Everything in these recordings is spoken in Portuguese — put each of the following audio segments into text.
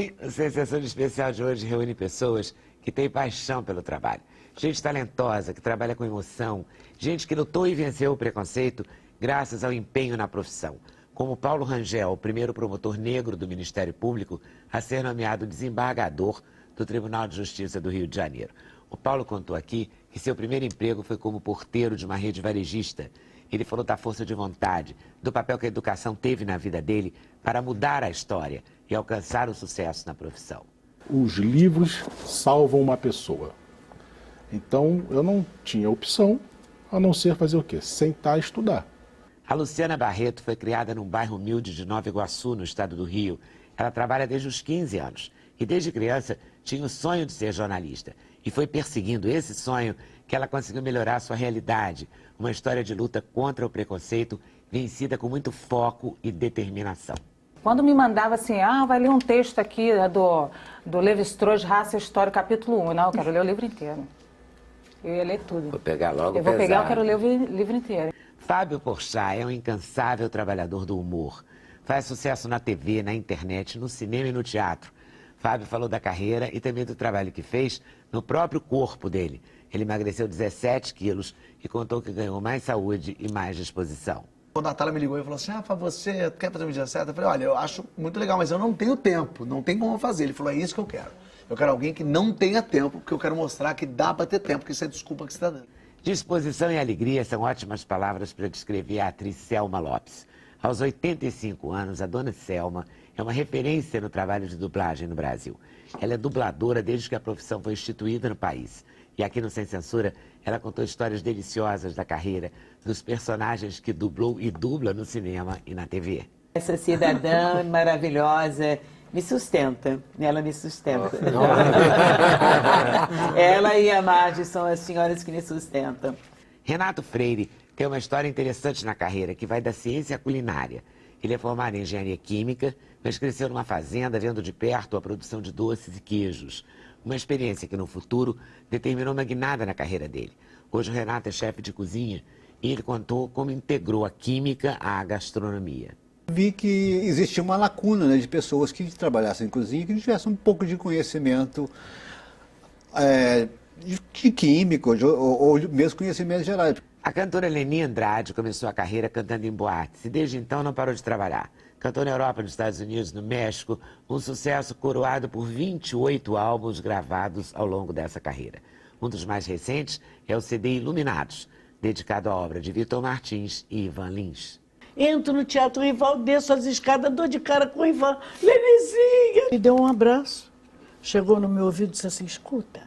Bem, a sessão especial de hoje reúne pessoas que têm paixão pelo trabalho. Gente talentosa, que trabalha com emoção, gente que lutou e venceu o preconceito graças ao empenho na profissão. Como Paulo Rangel, o primeiro promotor negro do Ministério Público a ser nomeado desembargador do Tribunal de Justiça do Rio de Janeiro. O Paulo contou aqui que seu primeiro emprego foi como porteiro de uma rede varejista. Ele falou da força de vontade, do papel que a educação teve na vida dele para mudar a história e alcançar o sucesso na profissão. Os livros salvam uma pessoa. Então, eu não tinha opção a não ser fazer o quê? Sentar e estudar. A Luciana Barreto foi criada num bairro humilde de Nova Iguaçu, no estado do Rio. Ela trabalha desde os 15 anos e desde criança tinha o sonho de ser jornalista. E foi perseguindo esse sonho que ela conseguiu melhorar a sua realidade. Uma história de luta contra o preconceito, vencida com muito foco e determinação. Quando me mandava assim, vai ler um texto aqui do Levi-Strauss, Raça e História, capítulo 1. Não, eu quero ler o livro inteiro. Eu ia ler tudo. Vou pegar logo Eu vou pesado. pegar, eu quero ler o livro inteiro. Fábio Porchat é um incansável trabalhador do humor. Faz sucesso na TV, na internet, no cinema e no teatro. Fábio falou da carreira e também do trabalho que fez no próprio corpo dele. Ele emagreceu 17 quilos e contou que ganhou mais saúde e mais disposição. A Natália me ligou e falou assim, você quer fazer uma medida certa? Eu falei, olha, eu acho muito legal, mas eu não tenho tempo, não tem como fazer. Ele falou, é isso que eu quero. Eu quero alguém que não tenha tempo, porque eu quero mostrar que dá para ter tempo, porque isso é desculpa que você está dando. Disposição e alegria são ótimas palavras para descrever a atriz Selma Lopes. Aos 85 anos, a dona Selma é uma referência no trabalho de dublagem no Brasil. Ela é dubladora desde que a profissão foi instituída no país. E aqui no Sem Censura, ela contou histórias deliciosas da carreira dos personagens que dublou e dubla no cinema e na TV. Essa cidadã maravilhosa me sustenta, ela me sustenta. Ela e a Marge são as senhoras que me sustentam. Renato Freire tem uma história interessante na carreira que vai da ciência à culinária. Ele é formado em engenharia química, mas cresceu numa fazenda vendo de perto a produção de doces e queijos. Uma experiência que no futuro determinou uma guinada na carreira dele. Hoje o Renato é chefe de cozinha e ele contou como integrou a química à gastronomia. Vi que existia uma lacuna, né, de pessoas que trabalhassem em cozinha, que tivessem um pouco de conhecimento de química ou mesmo conhecimentos gerais. A cantora Leni Andrade começou a carreira cantando em boates e desde então não parou de trabalhar. Cantou na Europa, nos Estados Unidos, no México, um sucesso coroado por 28 álbuns gravados ao longo dessa carreira. Um dos mais recentes é o CD Iluminados, dedicado à obra de Vitor Martins e Ivan Lins. Entro no Teatro Rival, desço as escadas, dou de cara com o Ivan. Lenizinha! Me deu um abraço. Chegou no meu ouvido e disse assim, escuta,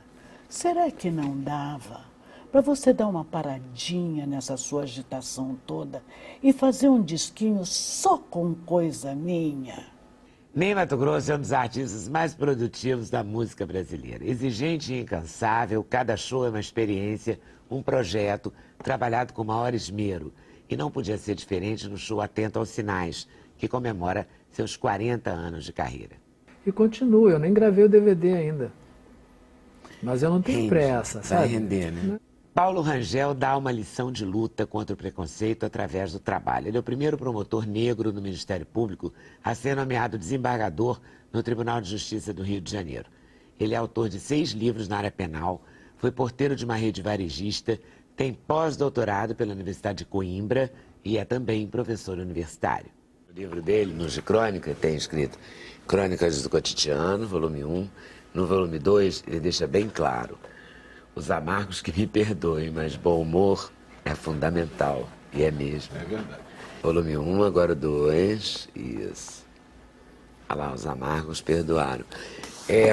será que não dava para você dar uma paradinha nessa sua agitação toda e fazer um disquinho só com coisa minha? Ney Matogrosso é um dos artistas mais produtivos da música brasileira. Exigente e incansável, cada show é uma experiência, um projeto, trabalhado com maior esmero. E não podia ser diferente no show Atento aos Sinais, que comemora seus 40 anos de carreira. E continua, eu nem gravei o DVD ainda. Mas eu não tenho pressa, sabe? Vai render, né? Paulo Rangel dá uma lição de luta contra o preconceito através do trabalho. Ele é o primeiro promotor negro no Ministério Público a ser nomeado desembargador no Tribunal de Justiça do Rio de Janeiro. Ele é autor de 6 livros na área penal, foi porteiro de uma rede varejista, tem pós-doutorado pela Universidade de Coimbra e é também professor universitário. O livro dele, no de crônica, tem escrito Crônicas do Cotidiano, volume 1. No volume 2, ele deixa bem claro: os amargos que me perdoem, mas bom humor é fundamental. E é mesmo. É verdade. Volume 1, agora o 2. Isso. Olha lá, os amargos perdoaram.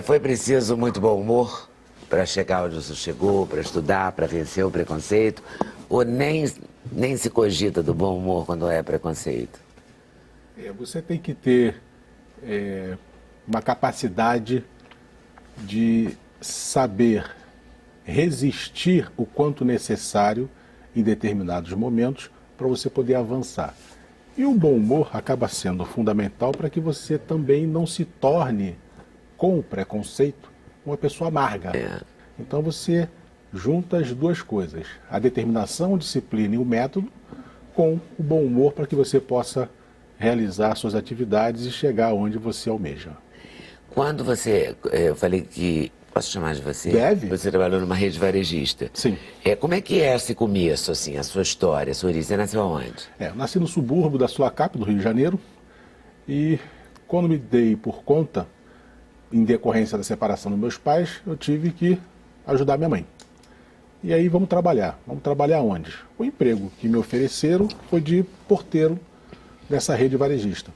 Foi preciso muito bom humor para chegar onde você chegou, para estudar, para vencer o preconceito? Ou nem se cogita do bom humor quando é preconceito? Você tem que ter uma capacidade de saber resistir o quanto necessário em determinados momentos para você poder avançar. E o bom humor acaba sendo fundamental para que você também não se torne, com o preconceito, uma pessoa amarga. Então você junta as duas coisas, a determinação, a disciplina e o método, com o bom humor para que você possa realizar suas atividades e chegar onde você almeja. Quando você, eu falei que, posso chamar de você? Deve. Você trabalhou numa rede varejista. Sim. Como é que é esse começo, assim, a sua história, a sua origem? Você nasceu aonde? Eu nasci no subúrbio da Sulacap, do Rio de Janeiro, e quando me dei por conta, em decorrência da separação dos meus pais, eu tive que ajudar minha mãe. E aí vamos trabalhar. Vamos trabalhar onde? O emprego que me ofereceram foi de porteiro dessa rede varejista.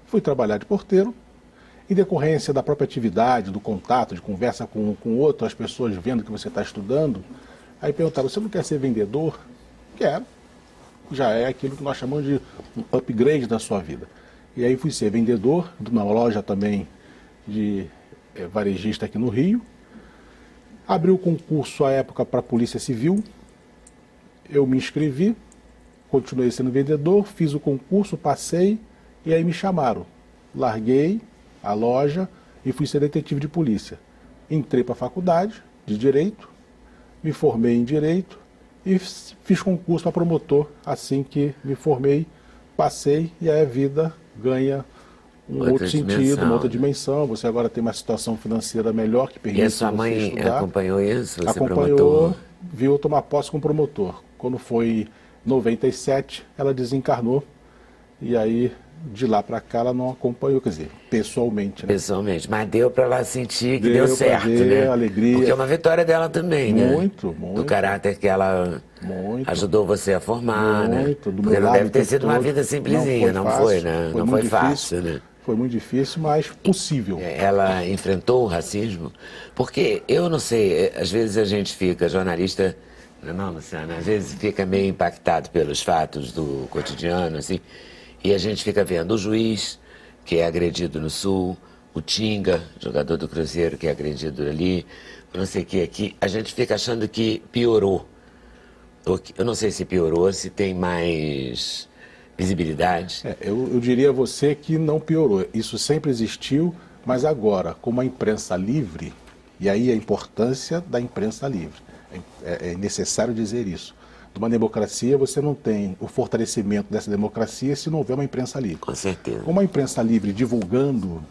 Fui trabalhar de porteiro, em decorrência da própria atividade, do contato, de conversa com outro, as pessoas vendo que você está estudando, aí perguntaram, você não quer ser vendedor? Quero. Já é aquilo que nós chamamos de um upgrade da sua vida. E aí fui ser vendedor de uma loja também de varejista aqui no Rio. Abri o concurso à época para a Polícia Civil. Eu me inscrevi, continuei sendo vendedor, fiz o concurso, passei e aí me chamaram. Larguei a loja e fui ser detetive de polícia. Entrei para a faculdade de Direito, me formei em Direito e fiz concurso para promotor. Assim que me formei, passei e aí a vida ganha um outro sentido, uma outra dimensão. Você agora tem uma situação financeira melhor que permite E a sua você mãe estudar. acompanhou isso? Você Acompanhou, promotor? viu eu tomar posse como promotor. Quando foi em 97, ela desencarnou e aí de lá para cá ela não acompanhou, quer dizer, pessoalmente. Né? Pessoalmente, mas deu para ela sentir que Deu deu certo, pra ver, né? alegria. Porque é uma vitória dela também, né? Muito, muito. Do caráter que ela Muito. ajudou você a formar, Muito, né? do Porque meu não lado deve ter o tempo sido uma todo. vida simplesinha, não fácil, foi, né? Não foi muito fácil, difícil, né? Foi muito difícil, mas possível. Ela enfrentou o racismo? Porque eu não sei, às vezes a gente fica, jornalista, não, Luciana, às vezes fica meio impactado pelos fatos do cotidiano, assim, e a gente fica vendo o juiz, que é agredido no Sul, o Tinga, jogador do Cruzeiro, que é agredido ali, não sei o que aqui, a gente fica achando que piorou. Eu não sei se piorou, se tem mais visibilidade. Eu diria a você que não piorou. Isso sempre existiu, mas agora, com uma imprensa livre, e aí a importância da imprensa livre, é necessário dizer isso. Numa democracia, você não tem o fortalecimento dessa democracia se não houver uma imprensa livre. Com certeza. Com uma imprensa livre divulgando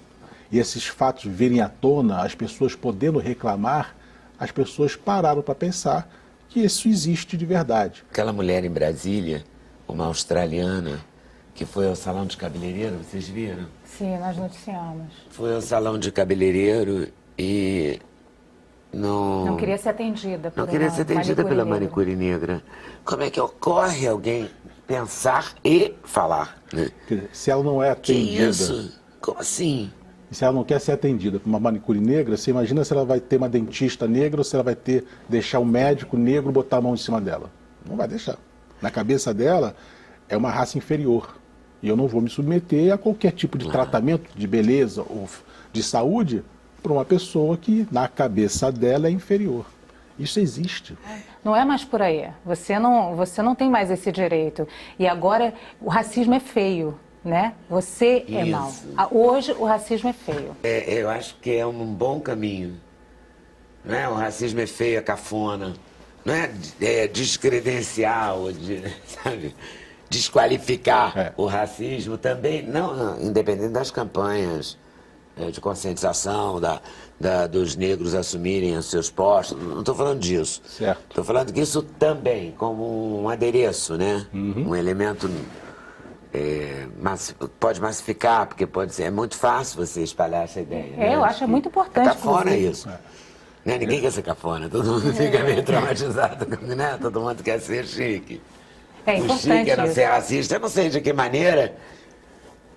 e esses fatos virem à tona, as pessoas podendo reclamar, as pessoas pararam para pensar que isso existe de verdade. Aquela mulher em Brasília, uma australiana, que foi ao salão de cabeleireiro, vocês viram? Sim, nós noticiamos. Foi ao salão de cabeleireiro e Não queria ser atendida por não queria uma ser atendida pela manicure manicure negra. Como é que ocorre alguém pensar e falar, né? Quer dizer, se ela não é Que atendida, isso? Como assim? se ela não quer ser atendida por uma manicure negra, você imagina se ela vai ter uma dentista negra ou se ela vai deixar um médico negro botar a mão em cima dela. Não vai deixar. Na cabeça dela, é uma raça inferior. E eu não vou me submeter a qualquer tipo de tratamento de beleza ou de saúde para uma pessoa que, na cabeça dela, é inferior. Isso existe. Não é mais por aí. Você não tem mais esse direito. E agora o racismo é feio, né? Você é mau. Hoje o racismo é feio. Eu acho que é um bom caminho. Não é? O racismo é feio, é cafona. Não é descredenciar, ou sabe? Desqualificar o racismo também, não, independente das campanhas de conscientização dos negros assumirem os seus postos, não estou falando disso. Certo. Estou falando que isso também, como um adereço, né? Um elemento pode massificar, porque pode ser, é muito fácil você espalhar essa ideia. Né? Eu acho muito importante. É cafona inclusive. isso. Né? Ninguém quer ser cafona, todo mundo fica meio traumatizado, né? Todo mundo quer ser chique. É O importante chique é não isso. ser racista, eu não sei de que maneira,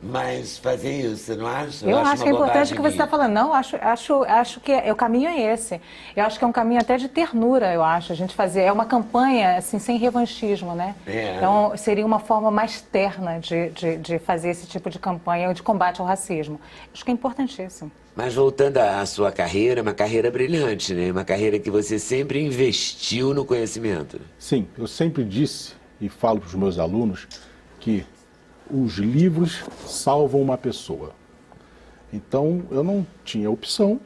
mas fazer isso, você não acha? Eu acho que é uma importante o que você está bobagem falando. Não, acho que o caminho é esse. Eu acho que é um caminho até de ternura, eu acho, a gente fazer. É uma campanha, assim, sem revanchismo, né? Então, seria uma forma mais terna de fazer esse tipo de campanha de combate ao racismo. Acho que é importantíssimo. Mas voltando à sua carreira, uma carreira brilhante, né? Uma carreira que você sempre investiu no conhecimento. Sim, eu sempre disse e falo para os meus alunos que os livros salvam uma pessoa. Então, eu não tinha opção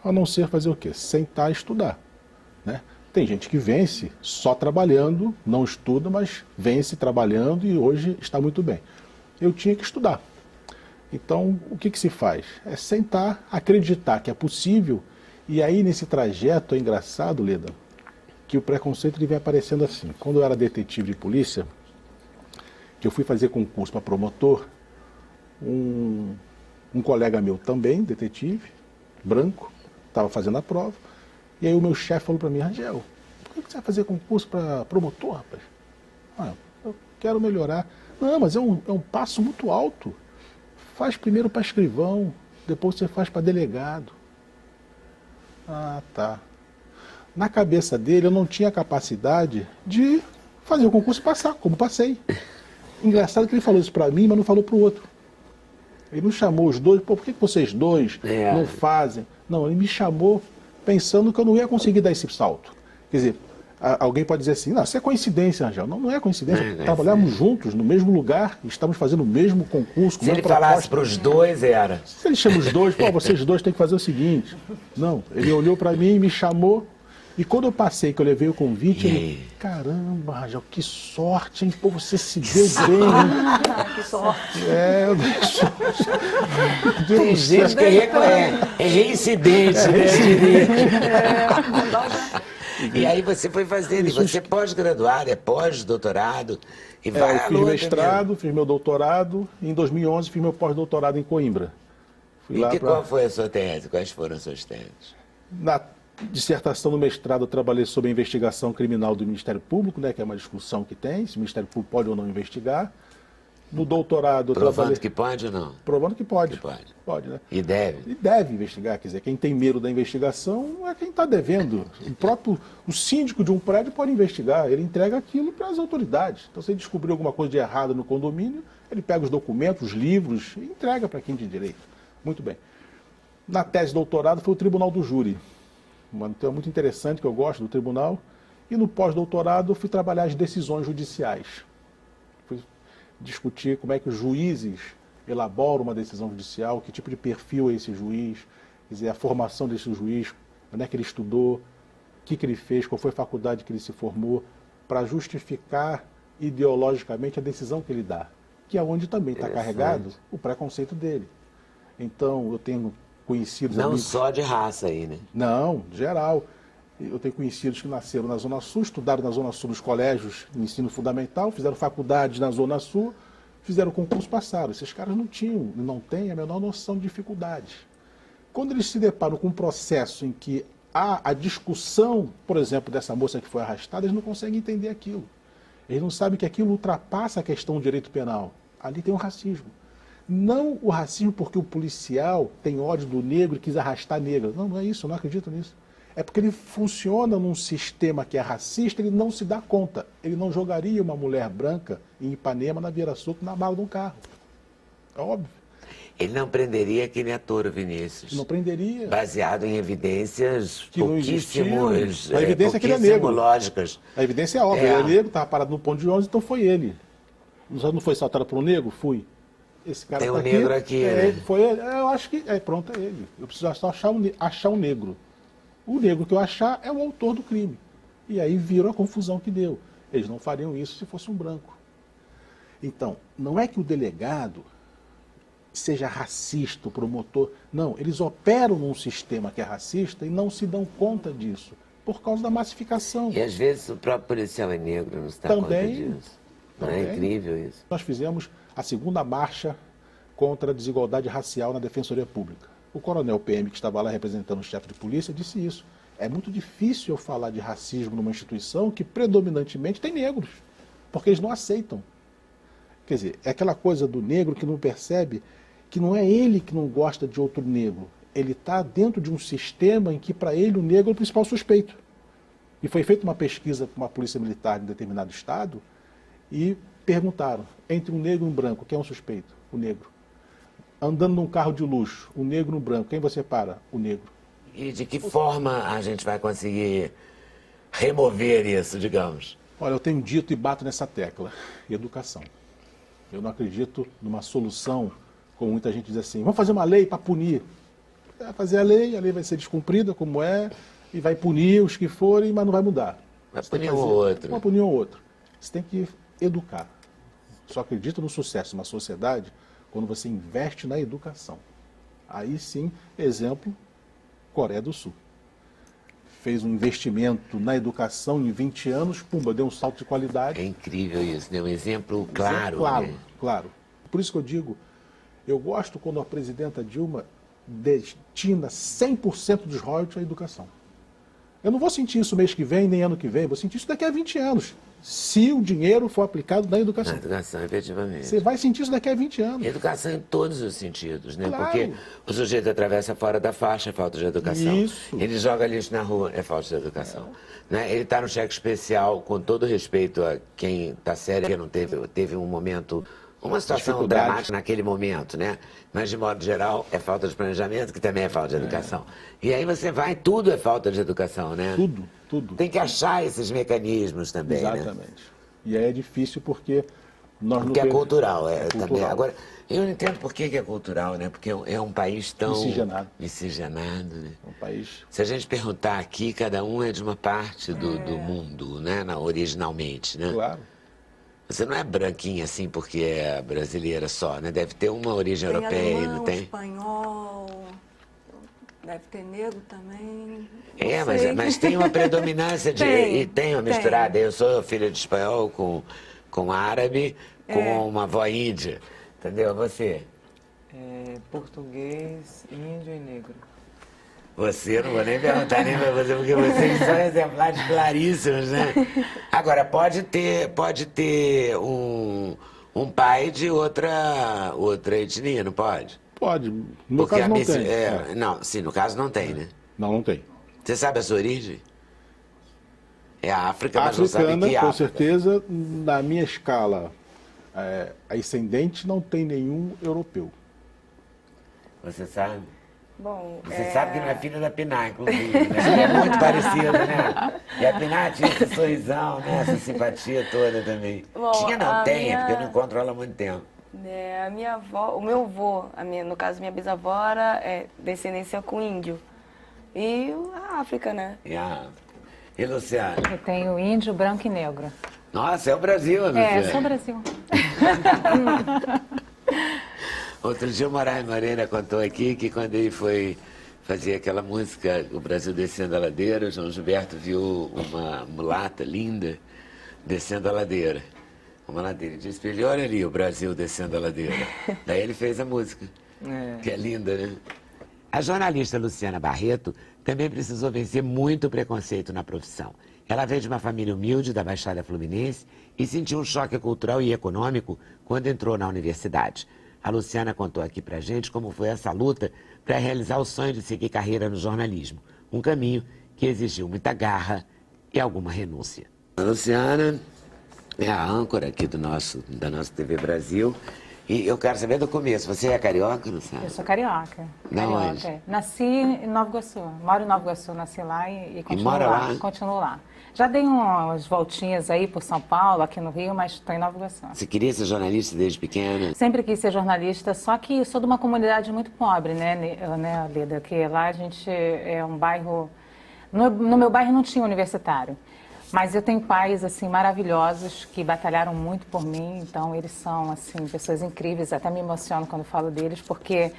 a não ser fazer o quê? Sentar e estudar. Né? Tem gente que vence só trabalhando, não estuda, mas vence trabalhando e hoje está muito bem. Eu tinha que estudar. Então, o que se faz? É sentar, acreditar que é possível, e aí nesse trajeto é engraçado, Leda, que o preconceito ele vem aparecendo assim. Quando eu era detetive de polícia, que eu fui fazer concurso para promotor, um colega meu também, detetive, branco, estava fazendo a prova, e aí o meu chefe falou para mim, Rangel, por que você vai fazer concurso para promotor, rapaz? Ah, eu quero melhorar. Não, mas é um passo muito alto. Faz primeiro para escrivão, depois você faz para delegado. Ah, tá. Na cabeça dele eu não tinha capacidade de fazer o concurso e passar, como passei. Engraçado que ele falou isso para mim, mas não falou para o outro. Ele não chamou os dois, pô, por que vocês dois não fazem? Não, ele me chamou pensando que eu não ia conseguir dar esse salto. Quer dizer, alguém pode dizer assim, não, isso é coincidência, Angel. Não, não é coincidência. Trabalhamos juntos, no mesmo lugar, estamos fazendo o mesmo concurso. Se ele falasse para os dois, era. Se ele chama os dois, pô, vocês dois têm que fazer o seguinte. Não, ele olhou para mim, me chamou, e quando eu passei, que eu levei o convite, ele, caramba, Rangel, que sorte, hein? Pô, você se deu bem, hein? Que sorte. Eu dei sorte. Tem gente que é reincidente, E aí você foi fazendo, e você é pós-graduado, é pós-doutorado, e vai eu fiz mestrado, fiz meu doutorado, e em 2011 fiz meu pós-doutorado em Coimbra. Qual foi a sua tese? Quais foram as suas teses? Na dissertação do mestrado eu trabalhei sobre a investigação criminal do Ministério Público, né, que é uma discussão que tem, se o Ministério Público pode ou não investigar. No doutorado eu Provando que pode ou não? Provando que pode. Que pode. Pode, né? E deve? E deve investigar, quer dizer, quem tem medo da investigação é quem está devendo. O síndico de um prédio pode investigar, ele entrega aquilo para as autoridades. Então, se ele descobrir alguma coisa de errado no condomínio, ele pega os documentos, os livros e entrega para quem tem direito. Muito bem. Na tese de doutorado foi o Tribunal do Júri. Um tema muito interessante que eu gosto do tribunal. E no pós-doutorado eu fui trabalhar as decisões judiciais. Fui discutir como é que os juízes elaboram uma decisão judicial, que tipo de perfil é esse juiz, quer dizer, a formação desse juiz, onde é que ele estudou, o que ele fez, qual foi a faculdade que ele se formou, para justificar ideologicamente a decisão que ele dá, que é onde também está carregado o preconceito dele. Então, eu tenho conhecidos... Não amigos, só de raça aí, né? Não, geral. Eu tenho conhecidos que nasceram na Zona Sul, estudaram na Zona Sul nos colégios de ensino fundamental, fizeram faculdades na Zona Sul, fizeram concurso, passaram. Esses caras não têm a menor noção de dificuldades. Quando eles se deparam com um processo em que há a discussão, por exemplo, dessa moça que foi arrastada, eles não conseguem entender aquilo. Eles não sabem que aquilo ultrapassa a questão do direito penal. Ali tem um racismo. Não o racismo porque o policial tem ódio do negro e quis arrastar a negra. Não, não é isso, eu não acredito nisso. É porque ele funciona num sistema que é racista, ele não se dá conta. Ele não jogaria uma mulher branca em Ipanema na Vieira Soto na mala de um carro. É óbvio. Ele não prenderia aquele ator, Vinícius. Não prenderia. Baseado em evidências que não existiam. A evidência é que ele é negro. Lógicas. A evidência é óbvia. Ele é negro, estava parado no ponto de ônibus, então foi ele. Não foi assaltado por um negro? Fui. Esse cara tem um tá negro aqui, né? Ele, foi ele. Eu acho que... pronto, é ele. Eu preciso só achar um negro. O negro que eu achar é o autor do crime. E aí viram a confusão que deu. Eles não fariam isso se fosse um branco. Então, não é que o delegado seja racista, o promotor. Não, eles operam num sistema que é racista e não se dão conta disso, por causa da massificação. E às vezes o próprio policial é negro, não se dá conta disso. Não é incrível isso? Nós fizemos a segunda marcha contra a desigualdade racial na Defensoria Pública. O coronel PM, que estava lá representando o chefe de polícia, disse isso. É muito difícil eu falar de racismo numa instituição que predominantemente tem negros, porque eles não aceitam. Quer dizer, é aquela coisa do negro que não percebe que não é ele que não gosta de outro negro. Ele está dentro de um sistema em que, para ele, o negro é o principal suspeito. E foi feita uma pesquisa com uma polícia militar de determinado estado e perguntaram, entre um negro e um branco, quem é um suspeito? O negro. Andando num carro de luxo, um negro e um branco, quem você para? O negro. E de que forma a gente vai conseguir remover isso, digamos? Olha, eu tenho dito e bato nessa tecla, educação. Eu não acredito numa solução, como muita gente diz assim, vamos fazer uma lei para punir. Vai fazer a lei vai ser descumprida, como é, e vai punir os que forem, mas não vai mudar. Vai punir um ou outro. Vai punir um ou outro. Você tem que educar. Só acredita no sucesso de uma sociedade quando você investe na educação. Aí sim, exemplo, Coreia do Sul. Fez um investimento na educação em 20 anos, pumba, deu um salto de qualidade. É incrível isso, né? Um exemplo claro. Claro, né? claro. Por isso que eu digo, eu gosto quando a presidenta Dilma destina 100% dos royalties à educação. Eu não vou sentir isso mês que vem, nem ano que vem, vou sentir isso daqui a 20 anos. Se o dinheiro for aplicado na educação. Na educação, efetivamente. Você vai sentir isso daqui a 20 anos. Educação em todos os sentidos, né? Claro. Porque o sujeito atravessa fora da faixa, é falta de educação. Isso. Ele joga lixo na rua, é falta de educação. Né? Ele está no cheque especial, com todo respeito a quem está sério, que não teve um momento, uma situação dramática naquele momento, né? Mas, de modo geral, é falta de planejamento, que também é falta de educação. E aí você vai, tudo é falta de educação, né? Tudo, tudo. Tem que achar esses mecanismos também, né? Exatamente. E aí é difícil porque nós Porque não é temos- cultural, é também. cultural. Agora, eu não entendo por que é cultural, né? Porque é um país tão Miscigenado. né? É um país... Se a gente perguntar aqui, cada um é de uma parte do mundo, né? Originalmente, né? Claro. Você não é branquinha assim porque é brasileira só, né? Deve ter uma origem europeia, alemão, não tem? espanhol, deve ter negro também. É, não sei. mas tem uma predominância de... Tem, e tem uma misturada. Eu sou filha de espanhol com árabe, com uma avó índia. Entendeu? Você? Português, índio e negro. Você, eu não vou nem perguntar nem pra você, porque vocês são exemplares claríssimos, né? Agora, pode ter um pai de outra etnia, não pode? Pode. No meu caso não tem. Não, sim, no caso não tem, né? Não, não tem. Você sabe a sua origem? É a África, mas não sabe Africana, que com África. certeza, na minha escala ascendente, não tem nenhum europeu. Você sabe? Bom, Você sabe que não é filha da Pinar, inclusive, né? É muito parecida, né? E a Pinar tinha esse sorrisão, né? Essa simpatia toda também. Bom, Tinha não, a tem, é minha- porque eu não encontro ela há muito tempo. a minha avó, o meu avô, no caso minha bisavó era descendência com índio. E a África, né? E Luciana? Eu tenho índio, branco e negro. Nossa, é o Brasil, Luciana. É, sou Brasil. Outro dia o Moraes Moreira contou aqui que quando ele foi fazer aquela música O Brasil Descendo a Ladeira, o João Gilberto viu uma mulata linda descendo a ladeira. Uma ladeira. Ele disse pra ele, olha ali o Brasil descendo a ladeira. Daí ele fez a música, que é linda, né? A jornalista Luciana Barreto também precisou vencer muito preconceito na profissão. Ela veio de uma família humilde da Baixada Fluminense e sentiu um choque cultural e econômico quando entrou na universidade. A Luciana contou aqui pra gente como foi essa luta para realizar o sonho de seguir carreira no jornalismo. Um caminho que exigiu muita garra e alguma renúncia. A Luciana é a âncora aqui da nossa TV Brasil. E eu quero saber do começo. Você é carioca, Luciana? Eu sou carioca. Da onde? É. Nasci em Nova Iguaçu. Moro em Nova Iguaçu, nasci lá e continuo mora lá. lá? Continuo lá. Já dei umas voltinhas aí por São Paulo, aqui no Rio, mas estou em Nova Iguaçu. Você queria ser jornalista desde pequena? Sempre quis ser jornalista, só que eu sou de uma comunidade muito pobre, né, Leda? Que lá a gente é um bairro... No meu bairro não tinha universitário. Mas eu tenho pais, assim, maravilhosos que batalharam muito por mim. Então, eles são, assim, pessoas incríveis. Até me emociono quando falo deles, porque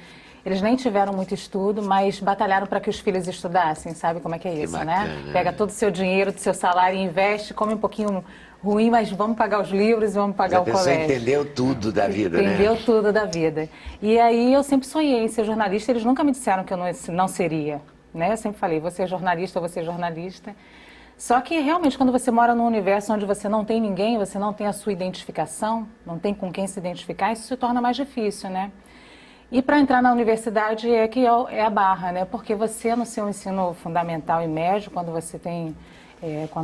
eles nem tiveram muito estudo, mas batalharam para que os filhos estudassem. Sabe como é que é isso, bacana, né? Pega todo o seu dinheiro, do seu salário e investe, come um pouquinho ruim, mas vamos pagar os livros e vamos pagar A o pessoa colégio. entendeu tudo da vida, né? Entendeu tudo da vida. E aí eu sempre sonhei em ser jornalista. Eles nunca me disseram que eu não seria, né? Eu sempre falei, você é jornalista, você é jornalista. Só que realmente quando você mora num universo onde você não tem ninguém, você não tem a sua identificação, não tem com quem se identificar, isso se torna mais difícil, né? E para entrar na universidade é a barra, né? Porque você no seu ensino fundamental e médio, quando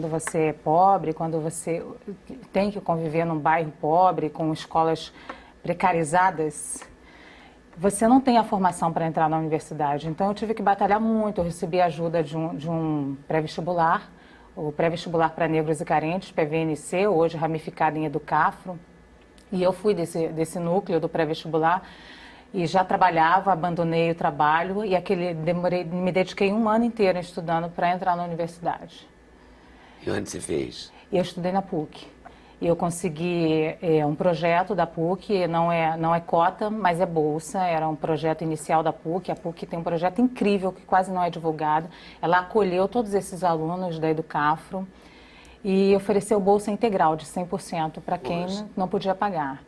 você é pobre, quando você tem que conviver num bairro pobre, com escolas precarizadas, você não tem a formação para entrar na universidade. Então eu tive que batalhar muito, eu recebi ajuda de um pré-vestibular, o pré-vestibular para negros e carentes, PVNC, hoje ramificado em Educafro. E eu fui desse núcleo do pré-vestibular e já trabalhava, abandonei o trabalho e me dediquei um ano inteiro estudando para entrar na universidade. E onde você fez? E eu estudei na PUC. E eu consegui um projeto da PUC, não é cota, mas é bolsa, era um projeto inicial da PUC. A PUC tem um projeto incrível que quase não é divulgado. Ela acolheu todos esses alunos da Educafro e ofereceu bolsa integral de 100% para quem não podia pagar.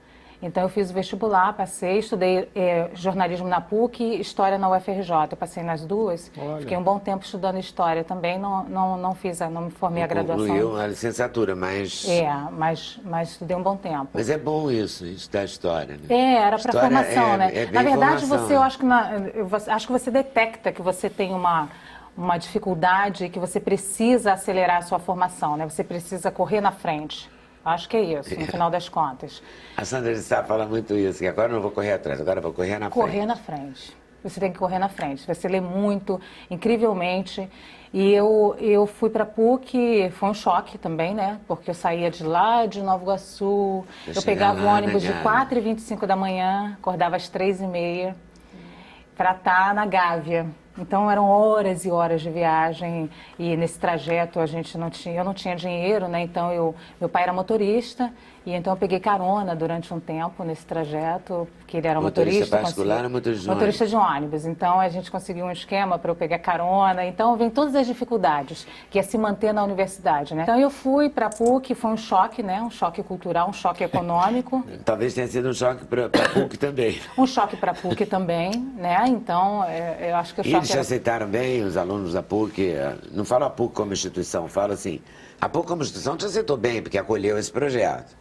Então eu fiz o vestibular, passei, estudei jornalismo na PUC e história na UFRJ. Eu passei nas duas, fiquei um bom tempo estudando história também, não me formei a graduação. Concluiu a licenciatura, mas... mas estudei um bom tempo. Mas é bom isso da história, né? Era para formação, né? Na verdade, formação, eu acho que você detecta que você tem uma dificuldade, que você precisa acelerar a sua formação, né? Você precisa correr na frente. Acho que é isso, no final das contas. A Sandra de Sá fala muito isso, que agora eu não vou correr atrás, agora eu vou correr na frente. Correr na frente. Você tem que correr na frente. Você lê muito, incrivelmente. E eu fui para a PUC, foi um choque também, né? Porque eu saía de lá, de Nova Iguaçu, eu pegava o ônibus de 4h25 da manhã, acordava às 3h30, para estar na Gávea. Então eram horas e horas de viagem e nesse trajeto eu não tinha dinheiro, né? Então meu pai era motorista e então eu peguei carona durante um tempo nesse trajeto, porque ele era motorista particular ou motorista de ônibus. Então a gente conseguiu um esquema para eu pegar carona. Então vem todas as dificuldades que é se manter na universidade, né? Então eu fui para a PUC, foi um choque, né? Um choque cultural, um choque econômico. Talvez tenha sido um choque para a PUC também. Um choque para a PUC também, né? Então eu acho que o choque Eles aceitaram bem, os alunos da PUC, não falo a PUC como instituição, falo assim, a PUC como instituição te aceitou bem, porque acolheu esse projeto.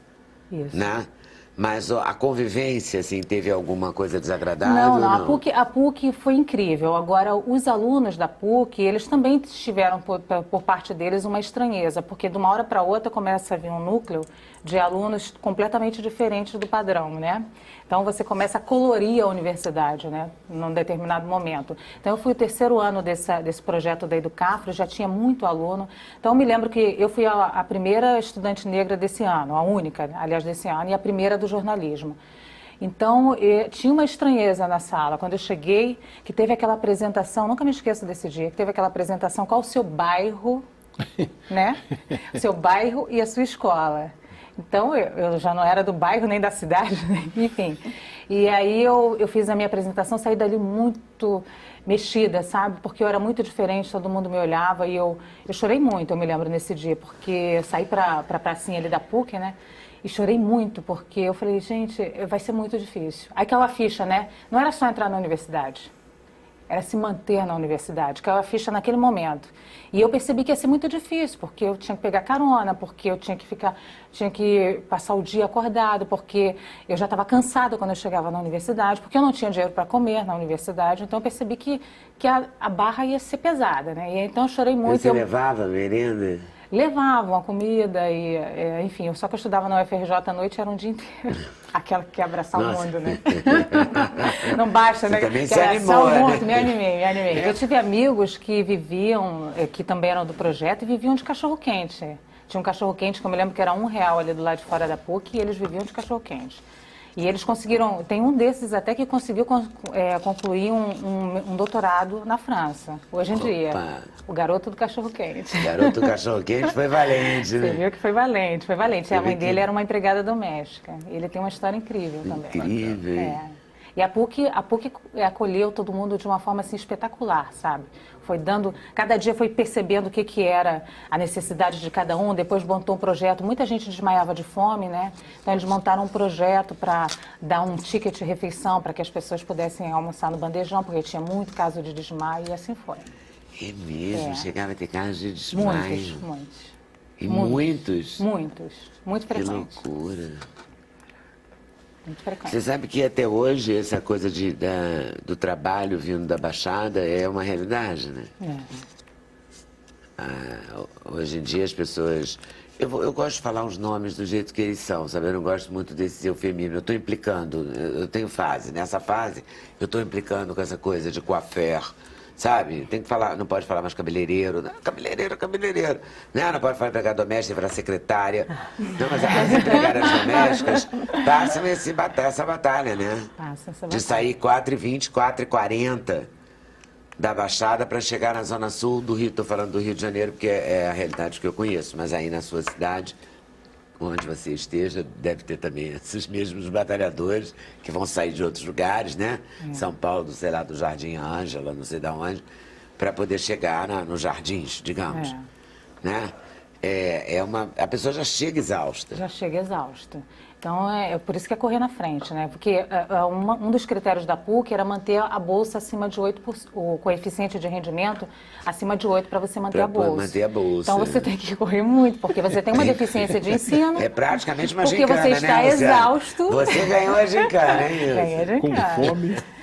Isso. Né? Mas a convivência, assim, teve alguma coisa desagradável? Não. A PUC foi incrível. Agora, os alunos da PUC, eles também tiveram, por parte deles, uma estranheza, porque de uma hora para outra começa a vir um núcleo de alunos completamente diferentes do padrão, né? Então, você começa a colorir a universidade, né? Num determinado momento. Então, eu fui o terceiro ano desse projeto da Educafro, já tinha muito aluno. Então, eu me lembro que eu fui a primeira estudante negra desse ano, a única, aliás, desse ano, e a primeira do jornalismo. Então, tinha uma estranheza na sala. Quando eu cheguei, que teve aquela apresentação, nunca me esqueço desse dia, que teve aquela apresentação, qual o seu bairro, né? O seu bairro e a sua escola. Então, eu já não era do bairro nem da cidade, né? Enfim. E aí eu fiz a minha apresentação, saí dali muito mexida, sabe? Porque eu era muito diferente, todo mundo me olhava e eu chorei muito, eu me lembro, nesse dia, porque eu saí para a pracinha ali da PUC, né? E chorei muito, porque eu falei, gente, vai ser muito difícil. Aí caiu a ficha, né? Não era só entrar na universidade, era se manter na universidade, caiu a ficha naquele momento. E eu percebi que ia ser muito difícil, porque eu tinha que pegar carona, porque eu tinha que passar o dia acordado, porque eu já estava cansada quando eu chegava na universidade, porque eu não tinha dinheiro para comer na universidade, então eu percebi que a barra ia ser pesada, né? E então eu chorei muito. Você levava merenda? Levavam a comida e, enfim, só que eu estudava na UFRJ à noite, era um dia inteiro. Aquela que quer abraçar o mundo, né? Não basta, né? Também se quer animou, abraçar o né? mundo, me animei. Eu tive amigos que viviam, que também eram do projeto, e viviam de cachorro-quente. Tinha um cachorro-quente que eu me lembro que era R$1 ali do lado de fora da PUC, e eles viviam de cachorro-quente. E eles conseguiram, tem um desses até que conseguiu concluir um doutorado na França, hoje em dia. O garoto do cachorro-quente. O garoto do cachorro-quente foi valente, né? Você viu que foi valente, foi valente. A mãe dele era uma empregada doméstica. Ele tem uma história incrível também. Incrível. E a PUC acolheu todo mundo de uma forma assim espetacular, sabe? Foi dando, cada dia foi percebendo o que era a necessidade de cada um, depois montou um projeto, muita gente desmaiava de fome, né? Então eles montaram um projeto para dar um ticket de refeição para que as pessoas pudessem almoçar no bandejão, porque tinha muito caso de desmaio e assim foi. É mesmo? Chegava a ter casos de desmaio? Muitos. E muitos? Muitos. Muito frequentes. Que loucura. Muito frequente. Você sabe que até hoje essa coisa do trabalho vindo da Baixada é uma realidade, né? Hoje em dia as pessoas... Eu gosto de falar os nomes do jeito que eles são, sabe? Eu não gosto muito desses eufemismos. Eu estou implicando, eu tenho fase. Nessa fase, eu estou implicando com essa coisa de coafer, sabe? Tem que falar, não pode falar mais cabeleireiro. Não, cabeleireiro. Não pode falar empregada doméstica, falar secretária. Não, mas as empregadas domésticas passam essa batalha, né? Passa essa batalha. De sair 4h20, 4h40 da Baixada para chegar na Zona Sul do Rio. Estou falando do Rio de Janeiro, porque é a realidade que eu conheço, mas aí na sua cidade, onde você esteja, deve ter também esses mesmos batalhadores que vão sair de outros lugares, né? São Paulo, sei lá, do Jardim Ângela, não sei de onde, para poder chegar nos jardins, digamos. Né? A pessoa já chega exausta. Já chega exausta. Então, é por isso que é correr na frente, né? Porque um dos critérios da PUC era manter a bolsa acima de 8%, o coeficiente de rendimento acima de 8% para você manter a bolsa. Manter a bolsa. Então, você tem que correr muito, porque você tem uma deficiência de ensino. É praticamente uma porque gincana, você está exausto. Você ganhou a gincana, hein, Ilse? Ganhei a gincana.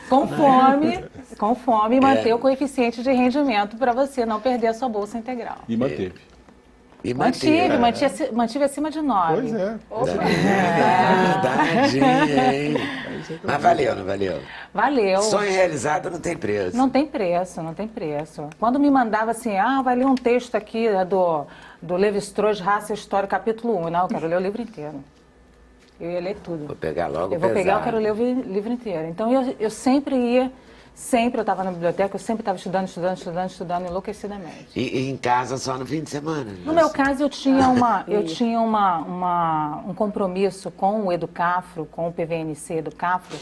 Com fome. Com fome, e manter o coeficiente de rendimento para você não perder a sua bolsa integral. E manteve. E Mantive acima de 9. Pois é. Tadinha, hein? Mas valeu, não valeu? Valeu. Sonho realizado não tem preço. Não tem preço, não tem preço. Quando me mandava assim, vai ler um texto aqui do Levi-Strauss, Raça e História, capítulo 1. Não, eu quero ler o livro inteiro. Eu ia ler tudo. Vou pegar logo Eu vou pegar, eu quero ler o livro inteiro. Então, eu sempre ia... Sempre eu estava na biblioteca, eu sempre estava estudando enlouquecidamente. E em casa só no fim de semana? No meu caso, eu tinha um compromisso com o Educafro, com o PVNC Educafro,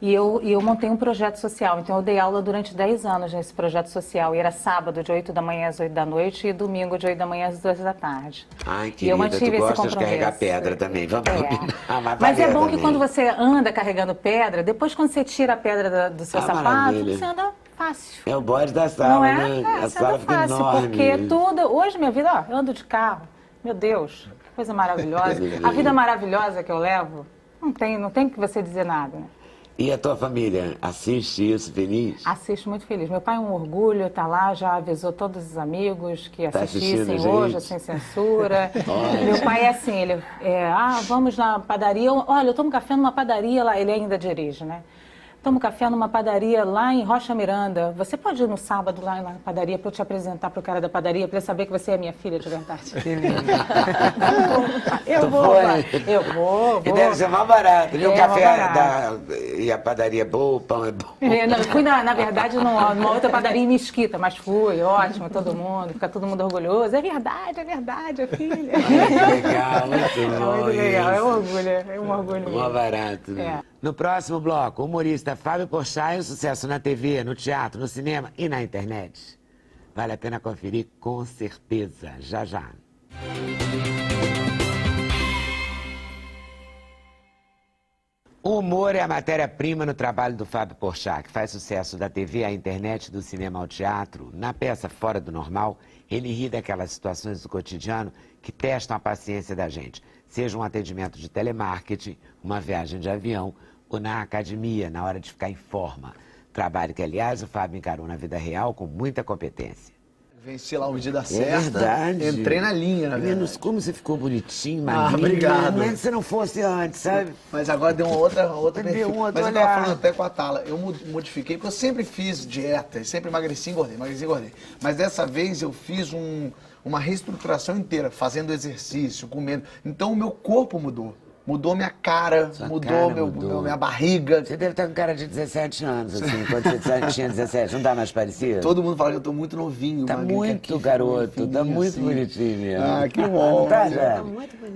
e eu montei um projeto social. Então, eu dei aula durante 10 anos nesse projeto social. E era sábado, de 8 da manhã às 8 da noite, e domingo, de 8 da manhã às 2 da tarde. Ai, querida, e eu mantive tu esse gostas de compromisso. carregar pedra também, vamos combinar. Mas é bom também. que quando você anda carregando pedra, depois quando você tira a pedra do seu sapato, maravilha. você anda fácil. É o bode da sala, Não é? né? A Você sala anda fica fácil, enorme. porque hoje minha vida, eu ando de carro. Meu Deus, que coisa maravilhosa. A vida maravilhosa que eu levo, não tem que você dizer nada, né? E a tua família assiste isso feliz? Assisto muito feliz. Meu pai é um orgulho, tá lá, já avisou todos os amigos que assistissem assistindo, hoje, gente? sem censura. Meu pai é assim, ele vamos na padaria. Olha, eu tomo café numa padaria lá, ele ainda dirige, né? Tomo café numa padaria lá em Rocha Miranda. Você pode ir no sábado lá na padaria para eu te apresentar para o cara da padaria, para ele saber que você é minha filha de verdade. Eu vou. E deve ser mais barato. E o café barato. e a padaria é boa, o pão é bom. Eu fui, na verdade, numa outra padaria em Mesquita, mas fui, ótimo, todo mundo, fica todo mundo orgulhoso. É verdade, a filha. Legal, muito É bom. muito legal, isso. é um orgulho. Mó barato, né? No próximo bloco, o humorista Fábio Porchat, sucesso na TV, no teatro, no cinema e na internet. Vale a pena conferir com certeza, já já. O humor é a matéria-prima no trabalho do Fábio Porchat, que faz sucesso da TV à internet, do cinema ao teatro. Na peça Fora do Normal, ele ri daquelas situações do cotidiano que testam a paciência da gente. Seja um atendimento de telemarketing, uma viagem de avião ou na academia, na hora de ficar em forma. Trabalho que, aliás, o Fábio encarou na vida real com muita competência. Venci lá o medida certa. Verdade. Entrei na linha, na verdade. Menos como você ficou bonitinho, magrinho. Obrigado. Não é que você não fosse antes, sabe? Mas agora deu uma outra Deu um outro Mas eu olhar. tava falando até com a Tala, eu modifiquei, porque eu sempre fiz dieta, sempre emagreci e engordei. Mas dessa vez eu fiz uma reestruturação inteira, fazendo exercício, comendo. Então o meu corpo mudou. Mudou minha cara, mudou minha barriga. Você deve estar com cara de 17 anos, assim, quando você tinha 17. Não tá mais parecido? Todo mundo fala que eu tô muito novinho. Tá magrinho, muito aqui, garoto, fininho, tá muito assim. bonitinho mesmo. Ah, que bom. Tá, já.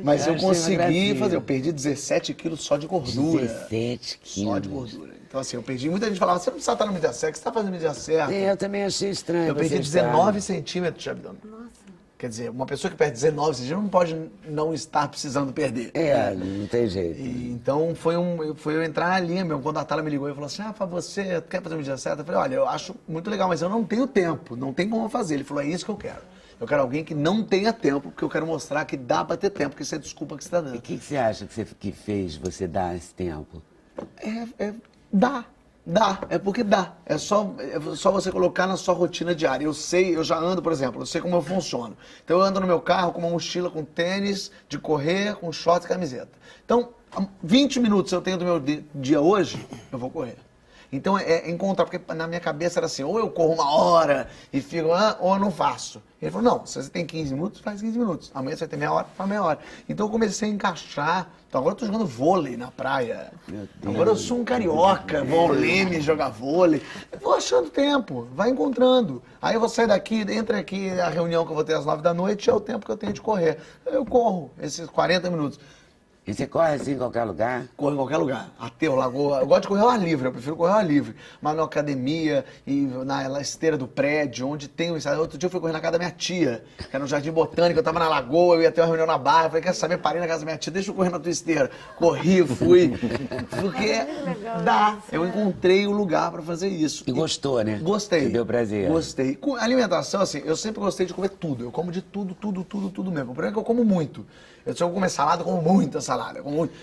Mas eu achei uma consegui gracinha. fazer, eu perdi 17 quilos só de gordura. 17 quilos. Só de gordura. Então assim, eu perdi, muita gente falava, você não precisa estar no mídia certa, você está fazendo mídia certa. Eu também achei estranho. Eu perdi você 19 centímetros de abdômen. Nossa. Quer dizer, uma pessoa que perde 19 centímetros não pode não estar precisando perder. Não tem jeito. Então foi eu entrar na linha mesmo. Quando a Tala me ligou e falou assim, você quer fazer mídia certa? Eu falei, olha, eu acho muito legal, mas eu não tenho tempo, não tem como fazer. Ele falou, é isso que eu quero. Eu quero alguém que não tenha tempo, porque eu quero mostrar que dá pra ter tempo, porque isso é desculpa que você tá dando. E o que você acha que fez você dar esse tempo? Dá, é porque dá. É só você colocar na sua rotina diária. Eu já ando, por exemplo, eu sei como eu funciono. Então eu ando no meu carro com uma mochila, com tênis, de correr, com shorts e camiseta. Então, 20 minutos eu tenho do meu dia hoje, eu vou correr. Então é encontrar, porque na minha cabeça era assim, ou eu corro 1 hora e fico, ou eu não faço. Ele falou, não, se você tem 15 minutos, faz 15 minutos. Amanhã você vai ter meia hora, faz meia hora. Então eu comecei a encaixar. Então agora eu tô jogando vôlei na praia. Agora eu sou um carioca, vou ao Leme jogar vôlei. Eu vou achando tempo, vai encontrando. Aí eu vou sair daqui, entra aqui a reunião que eu vou ter às 9 da noite, é o tempo que eu tenho de correr. Eu corro esses 40 minutos. E você corre assim em qualquer lugar? Corro em qualquer lugar. Aterro, lagoa. Eu gosto de correr ao ar livre, eu prefiro correr ao ar livre. Mas na academia e na esteira do prédio, onde tem o ensaio. Outro dia eu fui correr na casa da minha tia, que era no Jardim Botânico, eu tava na lagoa, eu ia ter uma reunião na barra. Eu falei, quer saber? Parei na casa da minha tia, deixa eu correr na tua esteira. Corri, fui. Porque dá. Eu encontrei o lugar pra fazer isso. E gostou, né? Gostei. E deu prazer. Gostei. Com alimentação, assim, eu sempre gostei de comer tudo. Eu como de tudo, tudo mesmo. O problema é que eu como muito. Se eu comer salada, eu como muita salada.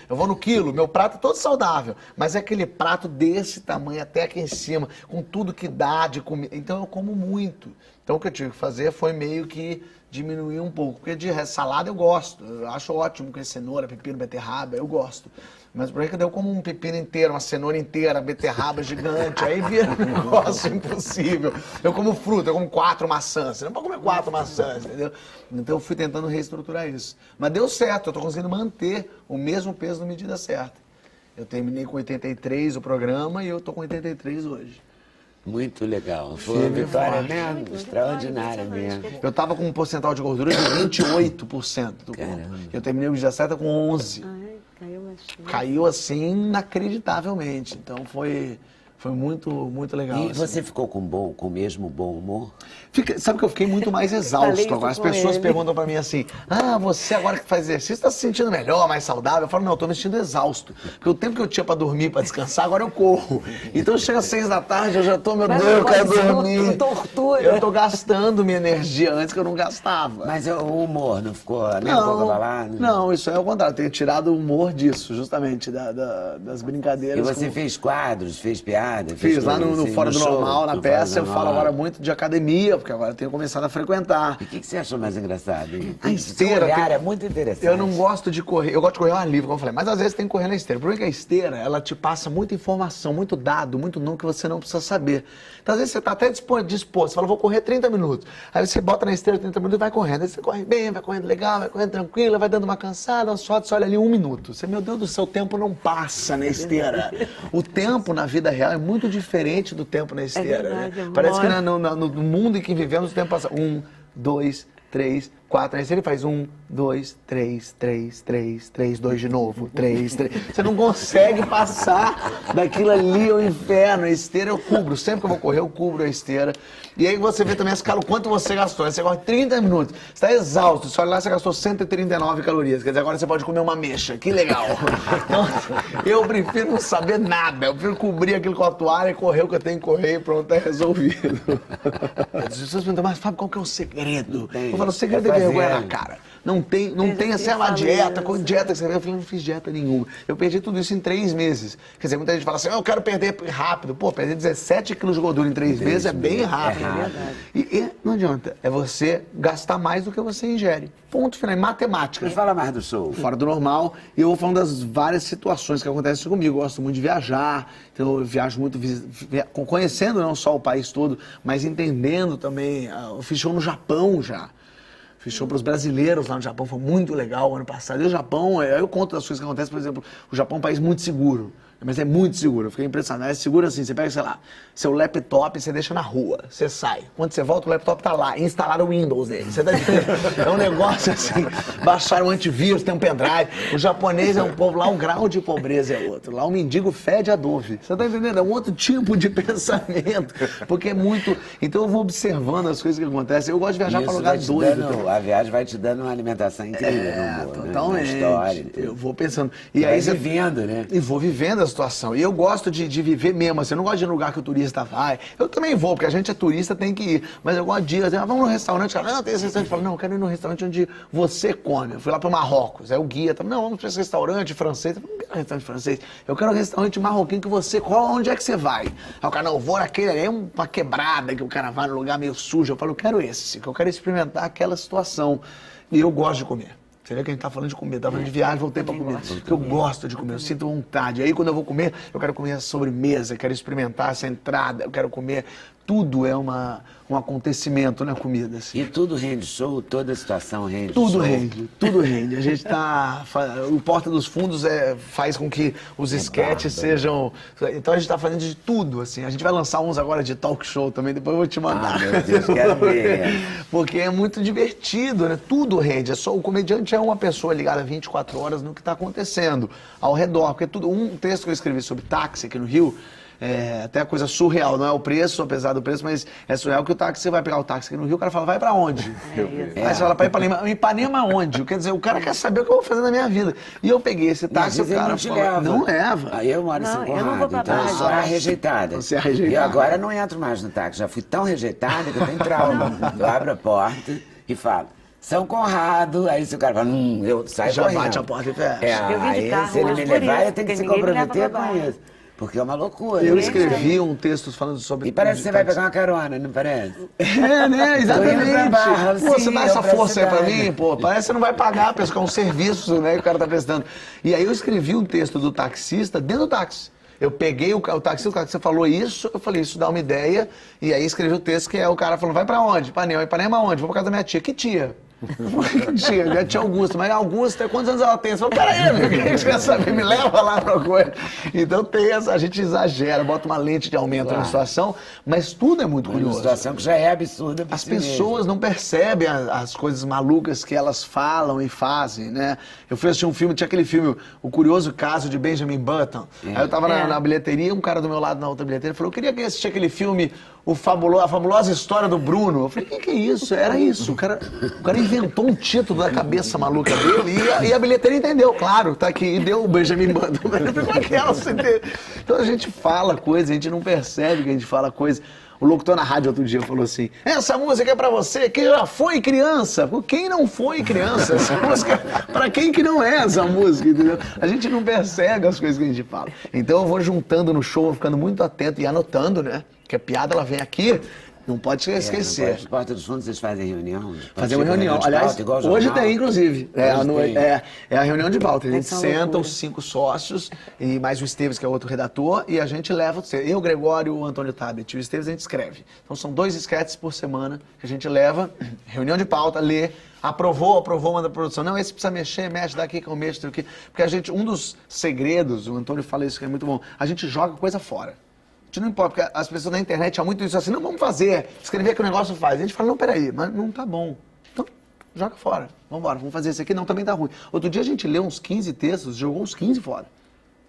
Eu vou no quilo, meu prato é todo saudável. Mas é aquele prato desse tamanho, até aqui em cima, com tudo que dá de comida. Então eu como muito. Então o que eu tive que fazer foi meio que diminuir um pouco. Porque de salada eu gosto. Eu acho ótimo com cenoura, pepino, beterraba, eu gosto. Mas o problema é que eu como um pepino inteiro, uma cenoura inteira, beterraba gigante, aí vira um negócio impossível. Eu como fruta, eu como 4 maçãs. Você não pode comer 4 maçãs, entendeu? Então eu fui tentando reestruturar isso. Mas deu certo, eu tô conseguindo manter o mesmo peso na medida certa. Eu terminei com 83 o programa e eu tô com 83 hoje. Muito legal. Foi uma vitória mesmo, extraordinária mesmo. Eu tava com um percentual de gordura de 28% do corpo. Eu terminei o 17 com 11. Caiu assim inacreditavelmente. Então foi muito legal. E assim. você ficou com o mesmo bom humor? Sabe que eu fiquei muito mais exausto agora. As pessoas perguntam pra mim assim, você agora que faz exercício tá se sentindo melhor, mais saudável? Eu falo, não, eu tô me sentindo exausto. Porque o tempo que eu tinha pra dormir, pra descansar, agora eu corro. Então chega às 6 da tarde, eu já tô, meu Deus, eu quero dormir. Tortura. Eu tô gastando minha energia antes que eu não gastava. Mas o humor não ficou nem um pouco abalado? Não, isso é o contrário. Eu tenho tirado o humor disso, justamente, das brincadeiras. E você fez quadros, fez piada? Fiz lá no assim, Fora do show, Normal, na no peça, eu Fora do falo Normal. agora muito de academia, porque agora eu tenho começado a frequentar. E o que você achou mais engraçado? Hein? A esteira. Seu olhar é muito interessante. Eu não gosto de correr, eu gosto de correr ao ar livre, como eu falei, mas às vezes tem que correr na esteira. O problema é que a esteira, ela te passa muita informação, muito dado, muito não que você não precisa saber. Então às vezes você tá até disposto, você fala, vou correr 30 minutos. Aí você bota na esteira 30 minutos e vai correndo. Aí você corre bem, vai correndo legal, vai correndo tranquila, vai dando uma cansada, você olha ali 1 minuto. Você, meu Deus do céu, o tempo não passa na esteira. O tempo na vida real é muito diferente do tempo na esteira. verdade, né? Parece que no mundo em que vivemos o tempo passa 1, 2, 3, 4. Aí ele faz 1, 2, 3, 3, 3, 3, 2 de novo, 3, 3. Você não consegue passar daquilo ali ao inferno. A esteira eu cubro. Sempre que eu vou correr, eu cubro a esteira. E aí você vê também a escala, o quanto você gastou. Aí você corre 30 minutos. Você está exausto. Você olha lá, você gastou 139 calorias. Quer dizer, agora você pode comer uma ameixa. Que legal. Então, eu prefiro não saber nada. Eu prefiro cobrir aquilo com a toalha e correr o que eu tenho que correr e pronto, tá resolvido. As pessoas perguntam, mas Fábio, qual que é o segredo? Eu falo, o segredo é vergonha na cara. Não tem assim, uma dieta, qual dieta que você vê? Eu falei, não fiz dieta nenhuma. Eu perdi tudo isso em 3 meses. Quer dizer, muita gente fala assim, eu quero perder rápido. Pô, perder 17 quilos de gordura em 3 meses é bem rápido. É verdade. E não adianta, é você gastar mais do que você ingere. Ponto final, matemática. Mas fala mais do show. Fora do Normal, e eu vou falando das várias situações que acontecem comigo. Eu gosto muito de viajar, então eu viajo muito, conhecendo não só o país todo, mas entendendo também. Eu fiz show no Japão já. Fiz show para os brasileiros lá no Japão, foi muito legal o ano passado. E o Japão, eu conto das coisas que acontecem, por exemplo, o Japão é um país muito seguro. Mas é muito seguro, eu fiquei impressionado. É seguro assim, você pega, sei lá, seu laptop e você deixa na rua, você sai. Quando você volta, o laptop tá lá, instalaram o Windows nele. Você tá entendendo? É um negócio assim, baixaram o antivírus, tem um pendrive. O japonês é um povo, lá o grau de pobreza é outro. Lá o mendigo fede Adobe. Você tá entendendo? É um outro tipo de pensamento. Porque é muito... Então eu vou observando as coisas que acontecem. Eu gosto de viajar para lugar doido. A viagem vai te dando uma alimentação incrível no humor, totalmente. Né? História, eu vou pensando. E aí você vivendo, né? E vou vivendo a situação. E eu gosto de viver mesmo, assim, eu não gosto de ir no lugar que o turista vai. Eu também vou, porque a gente é turista, tem que ir. Mas eu gosto de ir, assim, vamos no restaurante, cara, não, tem esse restaurante. Eu falo, não, eu quero ir no restaurante onde você come. Eu fui lá para o Marrocos, aí o guia, não, vamos para esse restaurante francês. Eu não quero restaurante francês, eu quero um restaurante marroquino que você, onde é que você vai? Aí o cara, não, eu vou naquele, é uma quebrada que o cara vai no lugar meio sujo. Eu falo, eu quero esse, que eu quero experimentar aquela situação. E eu gosto de comer. Entendeu? Que a gente tá falando de comida, tá falando de viagem, voltei pra comida. Porque eu gosto de comer, eu sinto vontade. Aí quando eu vou comer, eu quero comer a sobremesa, eu quero experimentar essa entrada, eu quero comer. Tudo é um acontecimento na comida. Assim. E tudo rende show, toda situação rende Tudo show. rende, tudo rende. A gente tá. O Porta dos Fundos faz com que os sketches sejam. Então a gente tá fazendo de tudo, assim. A gente vai lançar uns agora de talk show também, depois eu vou te mandar. Meu Deus, quero ver. Porque é muito divertido, né? Tudo rende. O comediante é uma pessoa ligada 24 horas no que tá acontecendo ao redor. Porque tudo. Um texto que eu escrevi sobre táxi aqui no Rio. Até a coisa surreal, não é o preço, apesar do preço, mas é surreal que o táxi, você vai pegar o táxi aqui no Rio, o cara fala, vai pra onde? Aí você fala, pra Ipanema. Ipanema onde? Quer dizer, o cara quer saber o que eu vou fazer na minha vida. E eu peguei esse táxi e o cara falou, não leva. Aí eu moro em São eu não vou Conrado, pra então eu sou a baixo. rejeitada. Você é a rejeitada. E agora não entro mais no táxi, já fui tão rejeitada que eu tenho trauma. Eu abro a porta e falo, São Conrado, aí se o cara fala, eu saio Já correndo. bate a porta e fecha. Eu vim de Aí carro se ele hoje me por levar, isso, eu tenho que porque se ninguém me leva comprometer pra com baixo. isso. Porque é uma loucura. Eu né? escrevi um texto falando sobre... E parece que você vai pegar uma carona, não parece? É, né? Exatamente. Tô indo pra Barra, Pô, você sim, dá eu essa pra força aí pra cidade. mim, pô. Parece que você não vai pagar, pensa que é um serviço, né, que o cara tá prestando. E aí eu escrevi um texto do taxista dentro do táxi. Eu peguei o taxista falou isso, eu falei, isso dá uma ideia. E aí escrevi o texto que é o cara falando, vai pra onde? Ipanema. Ipanema onde? Vou pra casa da minha tia. Que tia? Tia, minha tia Augusta, mas Augusta, quantos anos ela tem? Você falou, peraí, amigo, o que você quer saber? Me leva lá pra coisa. Então tem essa, a gente exagera, bota uma lente de aumento na situação, mas tudo é muito Uma curioso. situação que já é absurda pra As si mesmo. pessoas não percebem as coisas malucas que elas falam e fazem, né? Eu fui assistir um filme, tinha aquele filme, O Curioso Caso de Benjamin Button. Aí eu tava na bilheteria, um cara do meu lado na outra bilheteria falou, eu queria que assistir aquele filme, a fabulosa história do Bruno. Eu falei, o que é isso? Era isso. O cara inventou um título da cabeça maluca dele e a bilheteria entendeu, claro, tá aqui, e deu o Benjamin Button. Eu falei, como é que ela se entende? Então a gente fala coisa, a gente não percebe que a gente fala coisa. O locutor na rádio outro dia falou assim, essa música é pra você que já foi criança. Quem não foi criança? Essa música é pra quem que não é essa música, entendeu? A gente não percebe as coisas que a gente fala. Então eu vou juntando no show, ficando muito atento e anotando, né? Que a piada, ela vem aqui, não pode esquecer. No Porta dos Fundos vocês fazem reunião? Fazer uma reunião. de Aliás, pauta, igual hoje jornal? tem, inclusive. É a reunião de pauta. A gente Essa é uma senta, loucura. os 5 sócios, e mais o Esteves, que é outro redator, e a gente leva, eu, o Gregório, o Antônio Tabet, e o Esteves a gente escreve. Então são 2 sketches por semana que a gente leva, reunião de pauta, lê, aprovou, manda pra produção. Não, esse precisa mexer, mexe daqui que eu mexo, aqui. Porque a gente, um dos segredos, o Antônio fala isso que é muito bom, a gente joga coisa fora. A gente não importa, porque as pessoas na internet há muito isso assim, não, vamos fazer, escrever que o negócio faz. A gente fala, não, peraí, mas não tá bom. Então, joga fora. Vamos embora, vamos fazer esse aqui. Não, também tá ruim. Outro dia a gente leu uns 15 textos, jogou uns 15 fora.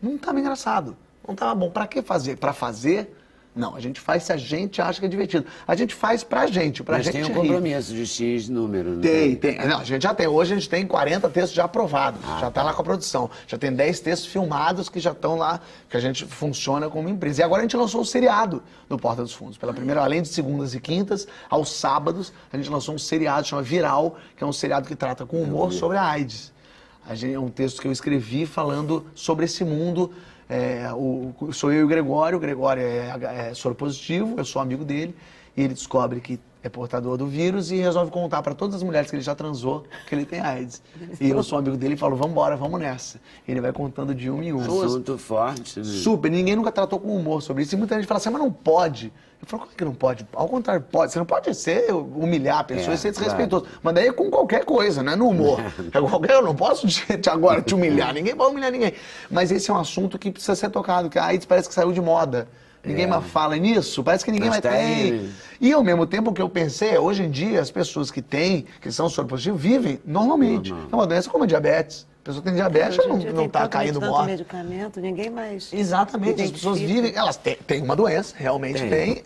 Não tava engraçado. Não tava bom. Pra que fazer? Pra fazer? Não, a gente faz se a gente acha que é divertido. A gente faz pra gente, Mas gente tem um rir. compromisso de X número, não Tem. Não, a gente já tem. Hoje a gente tem 40 textos já aprovados. Já está lá com a produção. Já tem 10 textos filmados que já estão lá, que a gente funciona como empresa. E agora a gente lançou um seriado no Porta dos Fundos. Pela primeira, além de segundas e quintas, aos sábados, a gente lançou um seriado chamado Viral, que é um seriado que trata com humor sobre a AIDS. É um texto que eu escrevi falando sobre esse mundo. Sou eu e o Gregório é soro positivo, eu sou amigo dele, e ele descobre que é portador do vírus e resolve contar para todas as mulheres que ele já transou que ele tem AIDS. E eu sou amigo dele e falo, vambora, vamos nessa. Ele vai contando de um em um. Assunto forte. Né? Super, ninguém nunca tratou com humor sobre isso. E muita gente fala assim, mas não pode. Eu falo, como é que não pode? Ao contrário, pode. Você não pode humilhar a pessoa e ser desrespeitoso. Mas daí é com qualquer coisa, não é no humor. Eu não posso agora te humilhar, ninguém pode humilhar ninguém. Mas esse é um assunto que precisa ser tocado, que a AIDS parece que saiu de moda. Ninguém mais fala nisso, parece que ninguém mais tem. E ao mesmo tempo o que eu pensei, hoje em dia as pessoas que são soropositivas, vivem normalmente. É uma doença como a diabetes. A pessoa tem diabetes, não está caindo morta. Medicamento, ninguém mais. Exatamente, as pessoas vivem, elas têm uma doença, realmente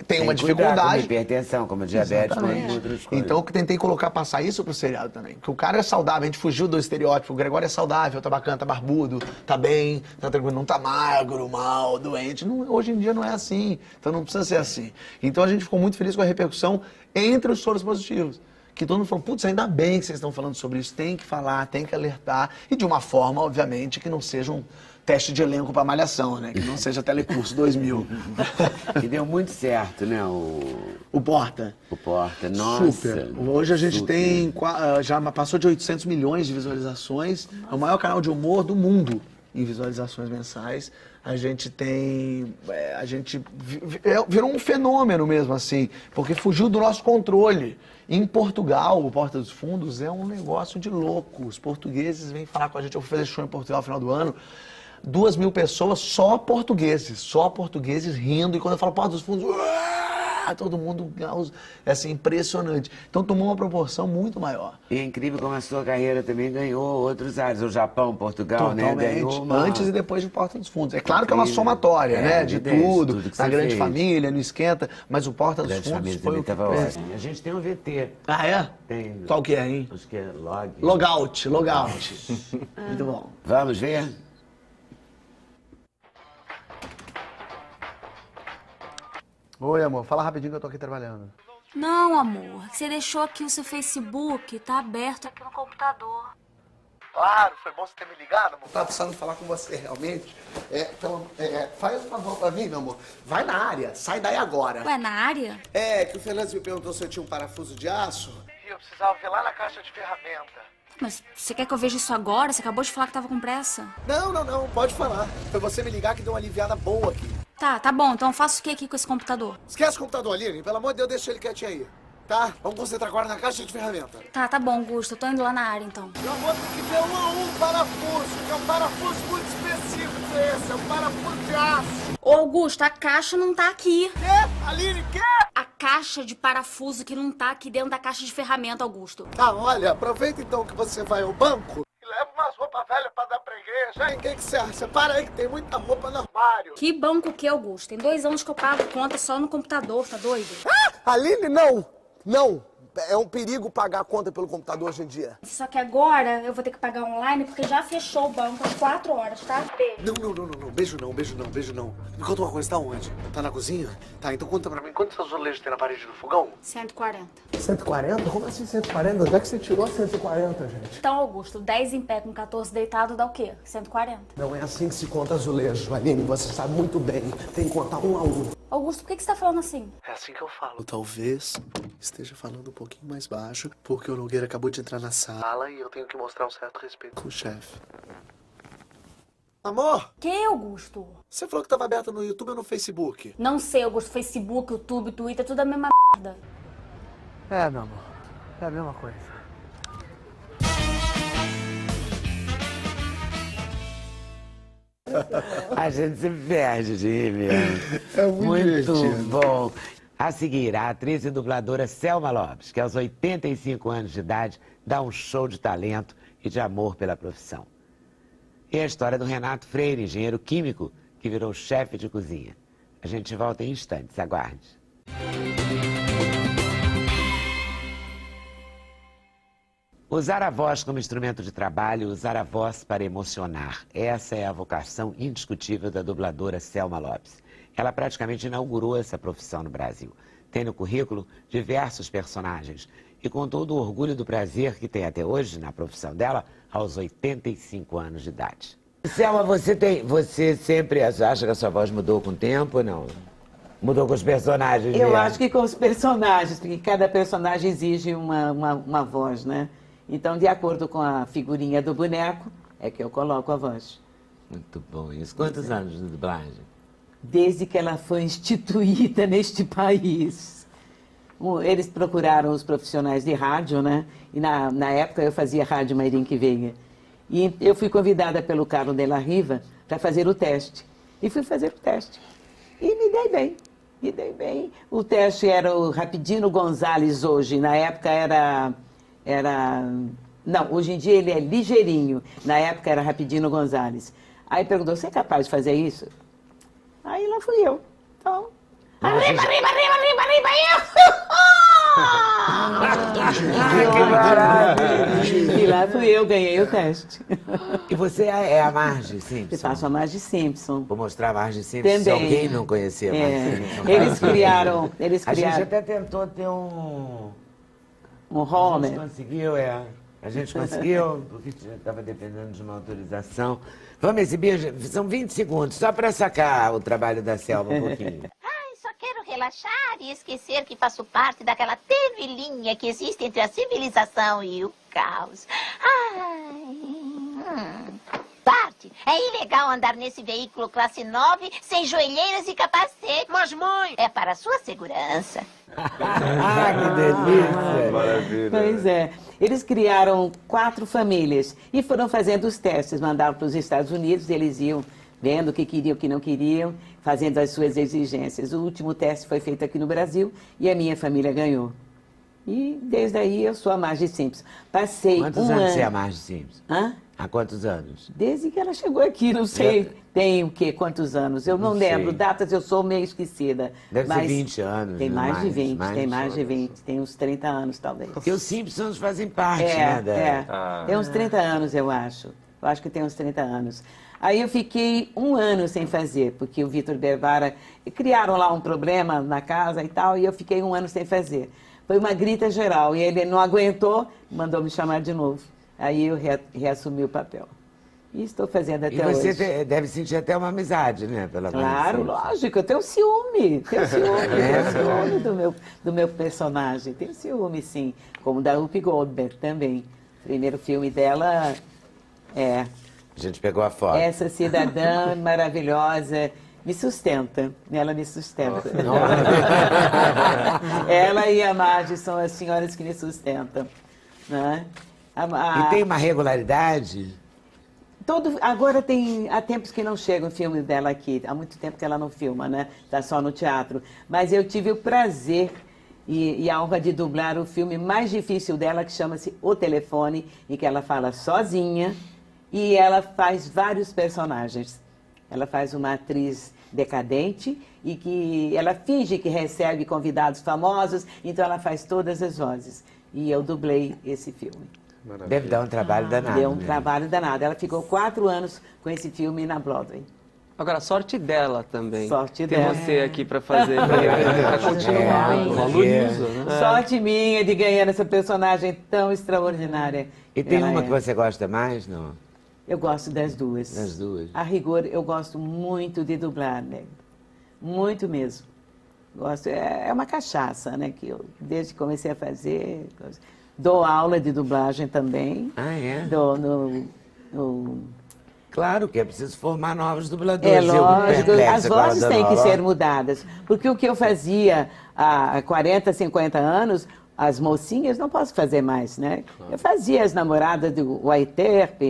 tem uma que cuidar, dificuldade. como hipertensão, como diabetes, como outras coisas. Então eu tentei passar isso pro seriado também. Porque o cara é saudável, a gente fugiu do estereótipo. O Gregório é saudável, tá bacana, tá barbudo, tá bem, tá tranquilo, não tá magro, mal, doente. Hoje em dia não é assim, então não precisa ser assim. Então a gente ficou muito feliz com a repercussão entre os soros positivos. que todo mundo falou, putz, ainda bem que vocês estão falando sobre isso, tem que falar, tem que alertar, e de uma forma, obviamente, que não seja um teste de elenco para Malhação, né? Que não seja Telecurso 2000. E deu muito certo, né? O Porta. O Porta, nossa. Super. Hoje a gente tem, já passou de 800 milhões de visualizações, é o maior canal de humor do mundo em visualizações mensais. A gente tem, virou um fenômeno mesmo, assim, porque fugiu do nosso controle. Em Portugal, o Porta dos Fundos é um negócio de louco. Os portugueses vêm falar com a gente, eu vou fazer show em Portugal no final do ano, 2.000 pessoas, só portugueses rindo, e quando eu falo Porta dos Fundos, todo mundo, é assim, impressionante. Então tomou uma proporção muito maior. E é incrível como a sua carreira também ganhou outros áreas, o Japão, Portugal, totalmente, né? Ganhou antes e depois de Porta dos Fundos. É claro que é uma somatória, né? De tudo, na Grande Família, no Esquenta, mas o Porta dos Fundos foi o que fez. A gente tem um VT. Ah, é? Tem. Qual que é, hein? Acho que é Logout. Muito bom. Vamos ver? Oi, amor, fala rapidinho que eu tô aqui trabalhando. Não, amor, você deixou aqui o seu Facebook, tá aberto aqui no computador. Claro, foi bom você ter me ligado, amor. Tava precisando falar com você, realmente. Faz um favor pra mim, meu amor. Vai na área, sai daí agora. Ué, na área? É, que o Fernandes me perguntou se eu tinha um parafuso de aço. E eu precisava ver lá na caixa de ferramenta. Mas você quer que eu veja isso agora? Você acabou de falar que tava com pressa. Não, pode falar. Foi você me ligar que deu uma aliviada boa aqui. Tá bom, então eu faço o que aqui com esse computador? Esquece o computador, Aline. Pelo amor de Deus, deixa ele quietinho aí. Tá? Vamos concentrar agora na caixa de ferramenta. Tá bom, Augusto, eu tô indo lá na área então. Meu amor, tem que ver um a um parafuso, que é um parafuso muito específico esse, é um parafuso de aço. Ô, Augusto, a caixa não tá aqui. Quê? Aline, quê? A caixa de parafuso que não tá aqui dentro da caixa de ferramenta, Augusto. Tá, olha, aproveita então que você vai ao banco e leva umas roupas velhas pra dar pra igreja. Hein? O que você acha? Separa aí que tem muita roupa no armário. Que banco que, Augusto? Tem 2 anos que eu pago conta só no computador, tá doido? Aline, não! É um perigo pagar a conta pelo computador hoje em dia. Só que agora eu vou ter que pagar online porque já fechou o banco às 4 horas, tá? Beijo. Não. Beijo não. Me conta uma coisa, tá onde? Tá na cozinha? Tá, então conta pra mim, quantos azulejos tem na parede do fogão? 140. 140? Como assim 140? Onde é que você tirou 140, gente? Então, Augusto, 10 em pé com 14 deitado dá o quê? 140. Não é assim que se conta azulejo, Aline. Você sabe muito bem. Tem que contar um a um. Augusto, por que você tá falando assim? É assim que eu falo. Talvez esteja falando um pouquinho mais baixo, porque o Nogueira acabou de entrar na sala e eu tenho que mostrar um certo respeito com o chefe. Amor! Que, Augusto? Você falou que estava aberta no YouTube ou no Facebook? Não sei, Augusto. Facebook, YouTube, Twitter, tudo a mesma merda. É, meu amor. É a mesma coisa. A gente se perde de rir mesmo. É muito bom. A seguir, a atriz e dubladora Selma Lopes, que aos 85 anos de idade dá um show de talento e de amor pela profissão. E a história do Renato Freire, engenheiro químico, que virou chefe de cozinha. A gente volta em instantes, aguarde. Usar a voz como instrumento de trabalho, usar a voz para emocionar. Essa é a vocação indiscutível da dubladora Selma Lopes. Ela praticamente inaugurou essa profissão no Brasil. Tem no currículo diversos personagens e com todo o orgulho do prazer que tem até hoje na profissão dela, aos 85 anos de idade. Selma, você sempre acha que a sua voz mudou com o tempo ou não? Mudou com os personagens? Eu acho que com os personagens, porque cada personagem exige uma voz, né? Então, de acordo com a figurinha do boneco, é que eu coloco a voz. Muito bom isso. Quantos anos de dublagem? Desde que ela foi instituída neste país. Eles procuraram os profissionais de rádio, né? E na época eu fazia Rádio Mairink Veiga. E eu fui convidada pelo Carlos de la Riva para fazer o teste. E fui fazer o teste. E me dei bem. O teste era o Rapidino Gonzalez hoje. Na época era... Não, hoje em dia ele é ligeirinho. Na época era Rapidino Gonzalez. Aí perguntou, você é capaz de fazer isso? Aí lá fui eu. Então... Arriba! E lá fui eu, ganhei o teste. E você é a Marge Simpson? Eu faço a Marge Simpson. Vou mostrar a Marge Simpson, também. Se alguém não conhecia a Marge Simpson. Eles criaram... A gente até tentou ter um Um A Homer. gente conseguiu, A gente conseguiu, porque estava dependendo de uma autorização. Vamos exibir, são 20 segundos, só para sacar o trabalho da Selma um pouquinho. Ai, só quero relaxar e esquecer que faço parte daquela tênue linha que existe entre a civilização e o caos. Bart, é ilegal andar nesse veículo classe 9 sem joelheiras e capacete. Mas, mãe... É para a sua segurança. Que delícia! Maravilha. Pois é. Eles criaram 4 famílias e foram fazendo os testes, mandaram para os Estados Unidos, eles iam vendo o que queriam, o que não queriam, fazendo as suas exigências. O último teste foi feito aqui no Brasil e a minha família ganhou. E desde aí eu sou a Marge Simpson. Passei Quantos anos você é a Marge Simpson? Hã? Há quantos anos? Desde que ela chegou aqui, não sei, tem o quê, quantos anos? Eu não lembro, datas eu sou meio esquecida. Deve mas ser 20 anos. Tem né? mais de 20, tem mais de 20, tem uns 30 anos talvez. Porque os Simpsons fazem parte, né? Tem uns 30 anos, eu acho. Eu acho que tem uns 30 anos. Aí eu fiquei 1 ano sem fazer, porque o Vitor Bervara criaram lá um problema na casa e tal, e eu fiquei 1 ano sem fazer. Foi uma grita geral, e ele não aguentou, mandou me chamar de novo. Aí eu reassumi o papel. E estou fazendo até hoje. E você deve sentir até uma amizade, né? Pela Claro, lógico, eu tenho ciúme. Tenho ciúme do meu personagem. Tenho ciúme, sim. Como da Whoopi Goldberg também. O primeiro filme dela é... A gente pegou a foto. Essa cidadã maravilhosa me sustenta. Ela me sustenta. Ela e a Marge são as senhoras que me sustentam. Né? E tem uma regularidade? Agora há tempos que não chega um filme dela aqui. Há muito tempo que ela não filma, né? Está só no teatro. Mas eu tive o prazer e a honra de dublar o filme mais difícil dela, que chama-se O Telefone, em que ela fala sozinha e ela faz vários personagens. Ela faz uma atriz decadente e que ela finge que recebe convidados famosos, então ela faz todas as vozes. E eu dublei esse filme. Maravilha. Deve dar um trabalho danado. Deu um trabalho danado. Ela ficou 4 anos com esse filme na Broadway. Agora, sorte dela também. Sorte Tem dela. você aqui para fazer, para continuar. Valoriza, né? Sorte minha de ganhar essa personagem tão extraordinária. E tem uma que você gosta mais, não? Eu gosto das duas. Das duas. A rigor, eu gosto muito de dublar, né? Muito mesmo. Gosto. É uma cachaça, né? Que eu, desde que comecei a fazer... Dou aula de dublagem também. Ah, é? Dou Claro que é preciso formar novos dubladores. É lógico, as vozes têm que ser mudadas. Porque o que eu fazia há 40, 50 anos, as mocinhas não posso fazer mais, né? Eu fazia as namoradas do White Earp,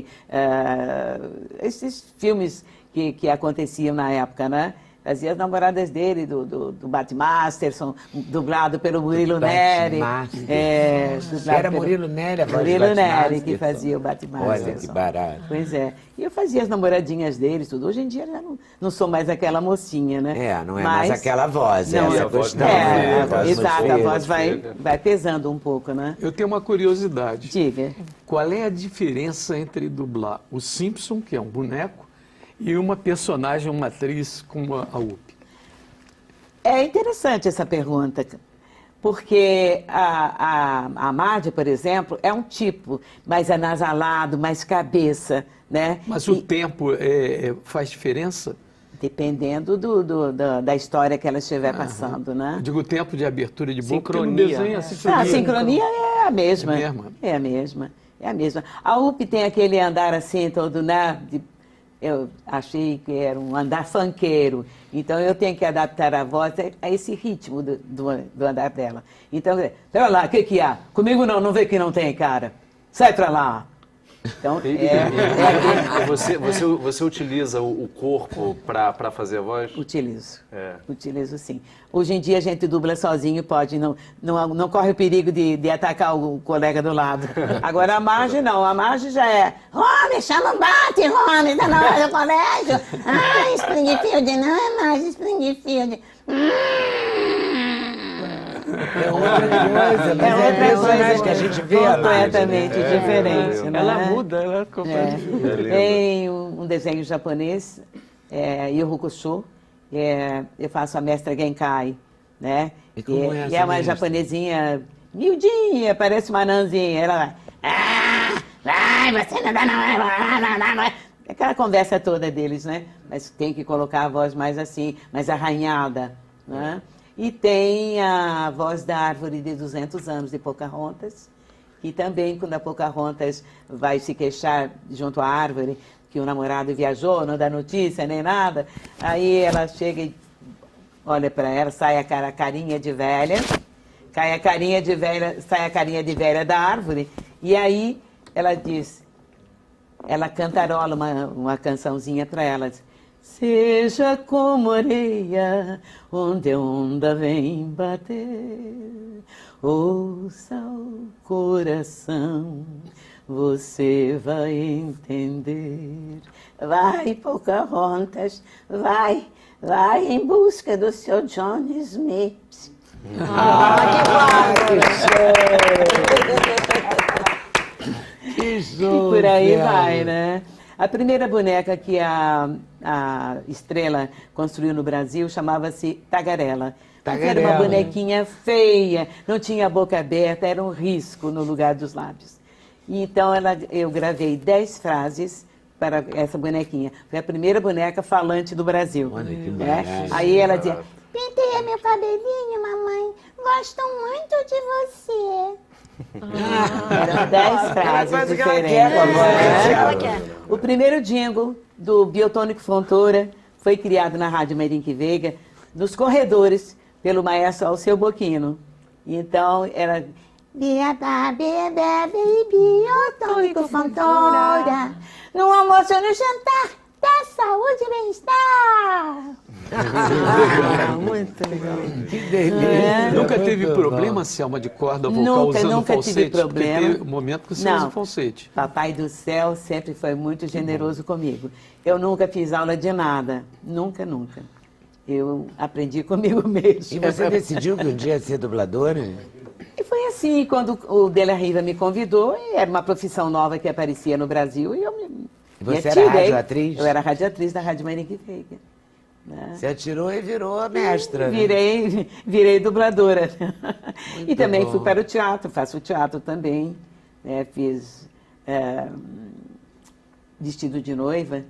esses filmes que aconteciam na época, né? Fazia as namoradas dele, do Bat Masterson, dublado pelo Murilo Neri. Era Murilo Neri, a voz Murilo do Neri que fazia o Bat Masterson. Olha que barato. Pois é. E eu fazia as namoradinhas deles, tudo. Hoje em dia já não sou mais aquela mocinha, né? Não é mais aquela voz. Não, essa voz não. Exato, a voz vai pesando um pouco, né? Eu tenho uma curiosidade. Diga. Qual é a diferença entre dublar o Simpson, que é um boneco, e uma personagem, uma atriz como a Whoopi? É interessante essa pergunta, porque a Marge, por exemplo, é um tipo mais anasalado, mais cabeça, né? Mas o tempo faz diferença? Dependendo da história que ela estiver passando, né? Digo, o tempo de abertura de boca, sincronia. No desenho, a sincronia é a mesma. É a mesma. A Whoopi tem aquele andar assim, todo, né? Eu achei que era um andar funkeiro, então eu tenho que adaptar a voz a esse ritmo do andar dela. Então, pera lá, o que há? Comigo não vê que não tem, cara. Sai pra lá. Então, Você utiliza o corpo para fazer a voz? Utilizo. Utilizo, sim. Hoje em dia a gente dubla sozinho, pode, não corre o perigo de atacar o colega do lado. Agora a Marge não, a Marge já é Rony, chama o bate, Rony, tá na hora do colégio. Ai, Springfield, não é mais Springfield. É outra coisa, mas é personagem que a gente vê completamente diferente. Né? Ela muda, ela é completamente diferente. Tem um desenho japonês, Yu Hakusho, eu faço a mestra Genkai, né? E como é uma japonesinha miudinha, parece uma anãzinha. Ela vai, vai, você não dá, não. Aquela conversa toda deles, né? Mas tem que colocar a voz mais assim, mais arranhada, né? E tem a voz da árvore de 200 anos, de Pocahontas, que também, quando a Pocahontas vai se queixar junto à árvore, que o namorado viajou, não dá notícia nem nada, aí ela chega e olha para ela, sai a carinha de velha, sai a carinha de velha da árvore, e aí ela diz, ela cantarola uma cançãozinha para ela, diz, seja como areia, onde a onda vem bater, ouça o coração, você vai entender. Vai, Pocahontas, vai em busca do seu John Smith. Que show! E por aí vai, né? A primeira boneca que a Estrela construiu no Brasil chamava-se Tagarela. Era uma bonequinha feia, não tinha a boca aberta, era um risco no lugar dos lábios. E então eu gravei 10 frases para essa bonequinha. Foi a primeira boneca falante do Brasil. Olha que né? Aí ela dizia, penteia meu cabelinho, mamãe, gosto muito de você. Eram 10 frases diferentes. O primeiro jingle do Biotônico Fontoura foi criado na Rádio Meirink Veiga, nos corredores, pelo maestro Alceu Boquino. Então, era... Biotônico Fontoura, no almoço e no jantar, dá saúde e bem-estar. Muito legal. Que delícia. Nunca teve problema, Selma, de corda vocal usando nunca falsete? tive problema. Porque tem um momento que você usa falsete. Papai do céu sempre foi muito generoso comigo. Eu nunca fiz aula de nada. Nunca. Eu aprendi comigo mesmo. E você decidiu que um dia ia ser dubladora? E foi assim, quando o De La Riva me convidou, era uma profissão nova que aparecia no Brasil, e eu me Você atirei. era radioatriz? Eu era radioatriz da Rádio Meirink Veiga. Né? Você atirou e virou a mestra. Virei dubladora. Muito e também bom. fui para o teatro, faço teatro também. Né? Fiz Vestido de Noiva,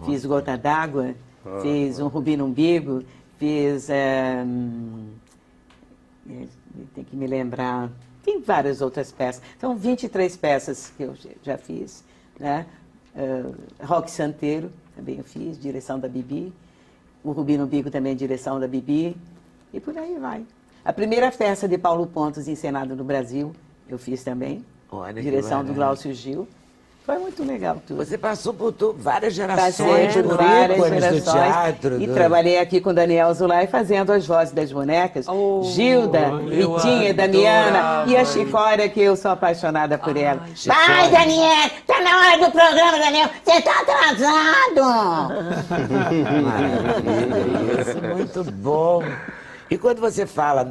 fiz Gota d'Água, fiz Um Rubi no Umbigo, fiz... tem que me lembrar... Tem várias outras peças. São 23 peças que eu já fiz. Né? Roque Santeiro, também eu fiz, direção da Bibi. O Rubi no Umbigo também, direção da Bibi. E por aí vai. A primeira peça de Paulo Pontos, encenada no Brasil, eu fiz também. Olha, direção do Glaucio Gil. Foi muito legal tudo. Você passou por várias Passei gerações, por por várias ícones do gerações. teatro. E trabalhei aqui com Daniel Zulay fazendo as vozes das bonecas. Gilda, Ritinha, Damiana e a Chicória, que eu sou apaixonada por ela. Vai, Daniel! Tá na hora do programa, Daniel! Você tá atrasado! Maravilha, isso, muito bom. E quando você fala,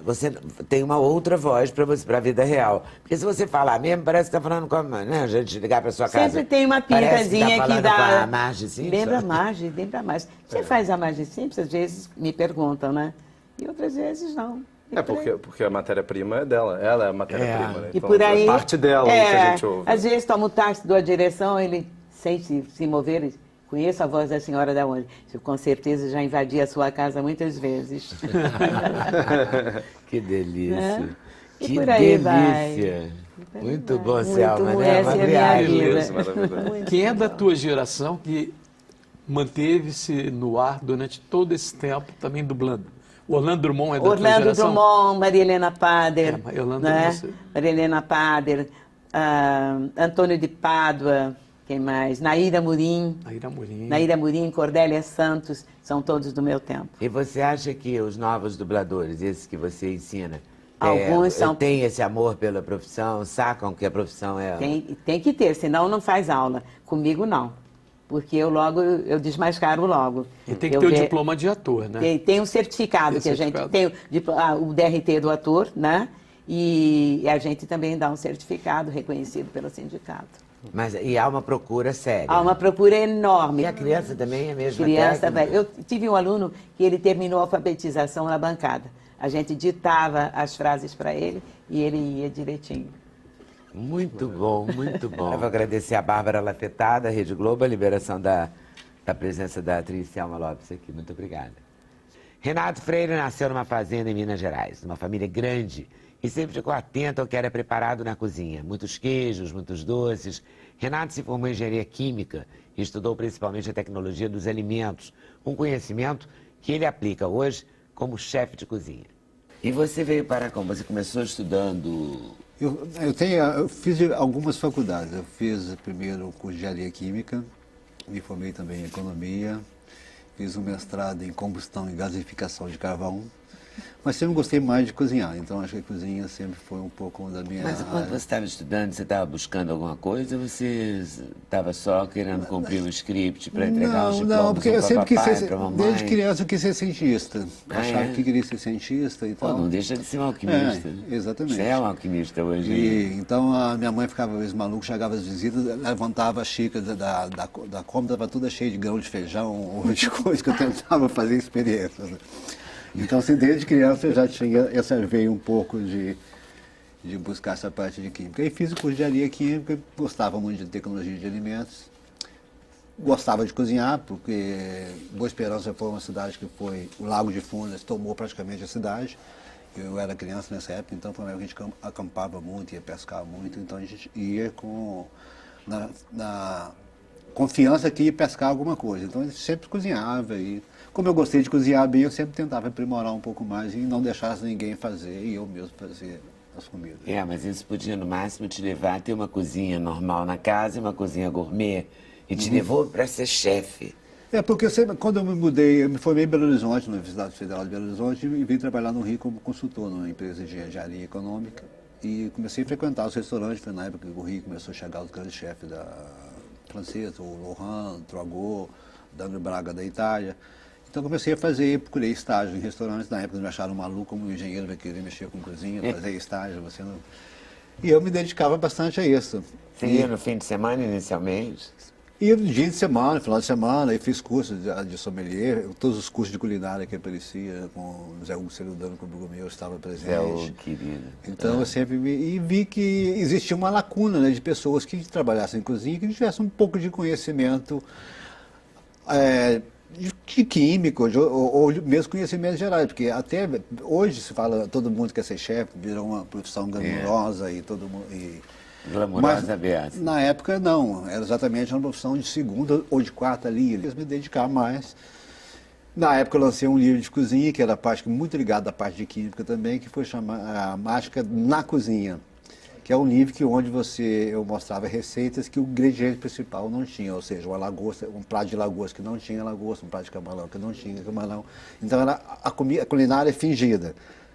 você tem uma outra voz para a vida real. Porque se você falar mesmo, parece que está falando com a gente ligar para sua casa. Sempre tem uma pintazinha que dá. Com a Marge Simpson. Lembra a Marge. Você faz a Marge Simpson, às vezes me perguntam, né? E outras vezes não. Porque a matéria-prima é dela, ela é a matéria-prima, né? E por aí, é parte dela que a gente ouve. Às vezes toma o táxi da direção, ele sente se mover. Conheço a voz da senhora da onde? Eu, com certeza já invadi a sua casa muitas vezes. Que delícia. E que por aí delícia. Muito bom, Selma, né? Essa é a minha vida. Quem é da tua geração que manteve-se no ar durante todo esse tempo também dublando? O Orlando Drummond é da tua geração? Orlando Drummond, Maria Helena Pader, né? Maria Helena Pader, Antônio de Pádua, quem mais? Naíra Murim. Naíra Murim, Cordélia Santos, são todos do meu tempo. E você acha que os novos dubladores, esses que você ensina, alguns têm esse amor pela profissão, sacam que a profissão é... Tem que ter, senão não faz aula. Comigo não, porque eu desmascaro logo. E tem que ter o diploma de ator, né? Tem um certificado que a gente tem, o DRT do ator, né? E a gente também dá um certificado reconhecido pelo sindicato. Mas, e há uma procura séria. Há uma procura enorme. E a criança também é a mesma Criança, técnica? eu tive um aluno que ele terminou a alfabetização na bancada. A gente ditava as frases para ele e ele ia direitinho. Muito bom, muito bom. Eu vou agradecer a Bárbara Lafetá, da Rede Globo, a liberação da presença da atriz Selma Lopes aqui. Muito obrigada. Renato Freire nasceu numa fazenda em Minas Gerais, numa família grande, e sempre ficou atento ao que era preparado na cozinha. Muitos queijos, muitos doces. Renato se formou em engenharia química e estudou principalmente a tecnologia dos alimentos, um conhecimento que ele aplica hoje como chefe de cozinha. E você veio para como? Você começou estudando... Eu fiz algumas faculdades. Eu fiz primeiro o curso de engenharia química, me formei também em economia, fiz um mestrado em combustão e gasificação de carvão, mas sempre gostei mais de cozinhar, então acho que a cozinha sempre foi um pouco da minha Mas quando você estava estudando, você estava buscando alguma coisa ou você estava só querendo cumprir um script para entregar os diplomas? Não, porque eu sempre quis ser, desde mamãe? criança eu quis ser cientista, achava que queria ser cientista e tal. Pô, não deixa de ser um alquimista. Exatamente. Você é um alquimista hoje. Então a minha mãe ficava às vezes maluca, chegava às visitas, levantava a xícara da cômoda, estava toda cheia de grão de feijão ou de coisa que eu tentava fazer experiências. Né? Então, assim, desde criança eu já tinha essa veia um pouco de buscar essa parte de química. Aí fiz o curso de engenharia química, gostava muito de tecnologia de alimentos, gostava de cozinhar, porque Boa Esperança foi uma cidade que foi, o Lago de Furnas tomou praticamente a cidade. Eu era criança nessa época, então foi uma época que a gente acampava muito, ia pescar muito, então a gente ia na confiança que ia pescar alguma coisa. Então a gente sempre cozinhava e... Como eu gostei de cozinhar bem, eu sempre tentava aprimorar um pouco mais e não deixar ninguém fazer e eu mesmo fazer as comidas. Mas isso podia no máximo te levar a ter uma cozinha normal na casa e uma cozinha gourmet e te levou para ser chefe. Porque quando eu me mudei, eu me formei em Belo Horizonte, na Universidade Federal de Belo Horizonte, e vim trabalhar no Rio como consultor numa empresa de engenharia econômica e comecei a frequentar os restaurantes, foi na época que o Rio começou a chegar os grandes chefes da francesa, o Laurent, Troagot, Daniel Braga da Itália. Então comecei a procurei estágio em restaurantes, na época me acharam maluco como engenheiro vai querer mexer com cozinha, fazer estágio, você não... E eu me dedicava bastante a isso. Você ia no fim de semana inicialmente? Ia no dia de semana, final de semana, e fiz cursos de sommelier, todos os cursos de culinária que aparecia, com o Zé Hugo Celudano, com o amigo meu, estava presente. Zé Hugo, querido. Então eu sempre vi que existia uma lacuna, né, de pessoas que trabalhassem em cozinha, que tivessem um pouco de conhecimento de químico, ou mesmo conhecimentos gerais, porque até hoje se fala, todo mundo quer ser chefe, virou uma profissão glamourosa e todo mundo... Glamourosa aberta. Na época não, era exatamente uma profissão de segunda ou de quarta linha, eles me dedicar mais. Na época eu lancei um livro de cozinha, que era a parte muito ligada à parte de química também, que foi chamado A Mágica na Cozinha, que é um livro onde eu mostrava receitas que o ingrediente principal não tinha, ou seja, uma lagosta, um prato de lagosta que não tinha lagosta, um prato de camarão que não tinha camarão. Então era a culinária fingida,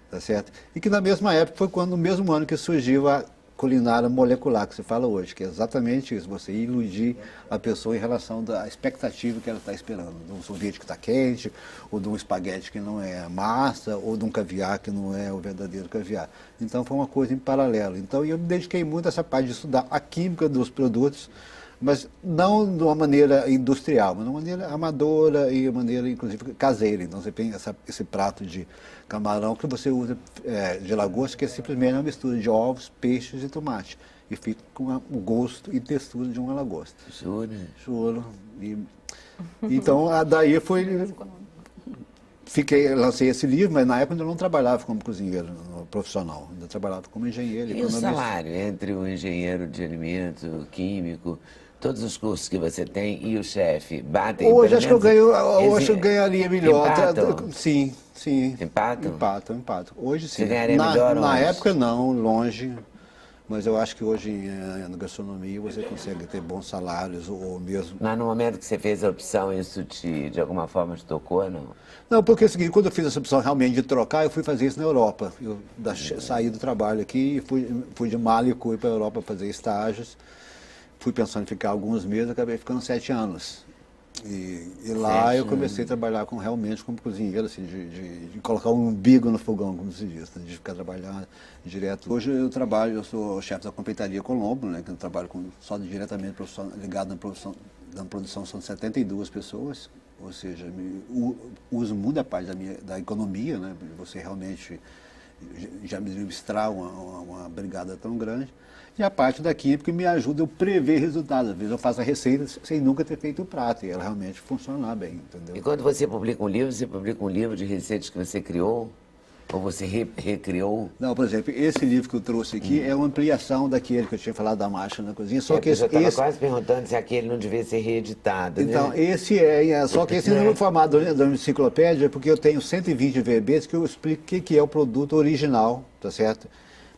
tá certo? E que na mesma época foi no mesmo ano que surgiu a culinária molecular que se fala hoje, que é exatamente isso, você iludir a pessoa em relação à expectativa que ela está esperando, de um sorvete que está quente, ou de um espaguete que não é massa, ou de um caviar que não é o verdadeiro caviar. Então foi uma coisa em paralelo. Então eu me dediquei muito a essa parte de estudar a química dos produtos, mas não de uma maneira industrial, mas de uma maneira amadora e uma maneira, inclusive, caseira. Então você tem esse prato de camarão que você usa de lagosta, que é simplesmente uma mistura de ovos, peixes e tomate. E fica com o gosto e textura de uma lagosta. Juro. Então, daí lancei esse livro, mas na época eu não trabalhava como cozinheiro profissional, ainda trabalhava como engenheiro. E o salário entre o engenheiro de alimento, químico, todos os cursos que você tem e o chefe batem? Hoje acho que eu ganharia melhor. Empatam? Sim. Empatam? Empatam. Hoje sim. Você ganharia melhor na onde? época não, longe. Mas eu acho que hoje na gastronomia você consegue ter bons salários ou mesmo... Mas no momento que você fez a opção, isso de alguma forma te tocou, não? Não, porque é o seguinte, quando eu fiz essa opção realmente de trocar, eu fui fazer isso na Europa. Eu saí do trabalho aqui, fui de mala e fui para a Europa fazer estágios. Fui pensando em ficar alguns meses, acabei ficando 7 anos. E lá eu comecei a trabalhar realmente como cozinheiro, assim, de colocar um umbigo no fogão, como se diz, de ficar trabalhando direto. Hoje eu sou chefe da confeitaria Colombo, né, que eu trabalho só diretamente ligado na produção são 72 pessoas, ou seja, uso muita parte da economia, né, você realmente já administrar uma brigada tão grande. E a parte da química me ajuda a prever resultados. Às vezes eu faço a receita sem nunca ter feito o prato e ela realmente funcionar bem, entendeu? E quando você publica um livro, você publica um livro de receitas que você criou? Ou você recriou? Não, por exemplo, esse livro que eu trouxe aqui é uma ampliação daquele que eu tinha falado da marcha na cozinha. Só que eu estava quase perguntando se aquele não devia ser reeditado. Então, né? esse só que esse não é formato da enciclopédia, porque eu tenho 120 VBs que eu explico o que é o produto original, tá certo?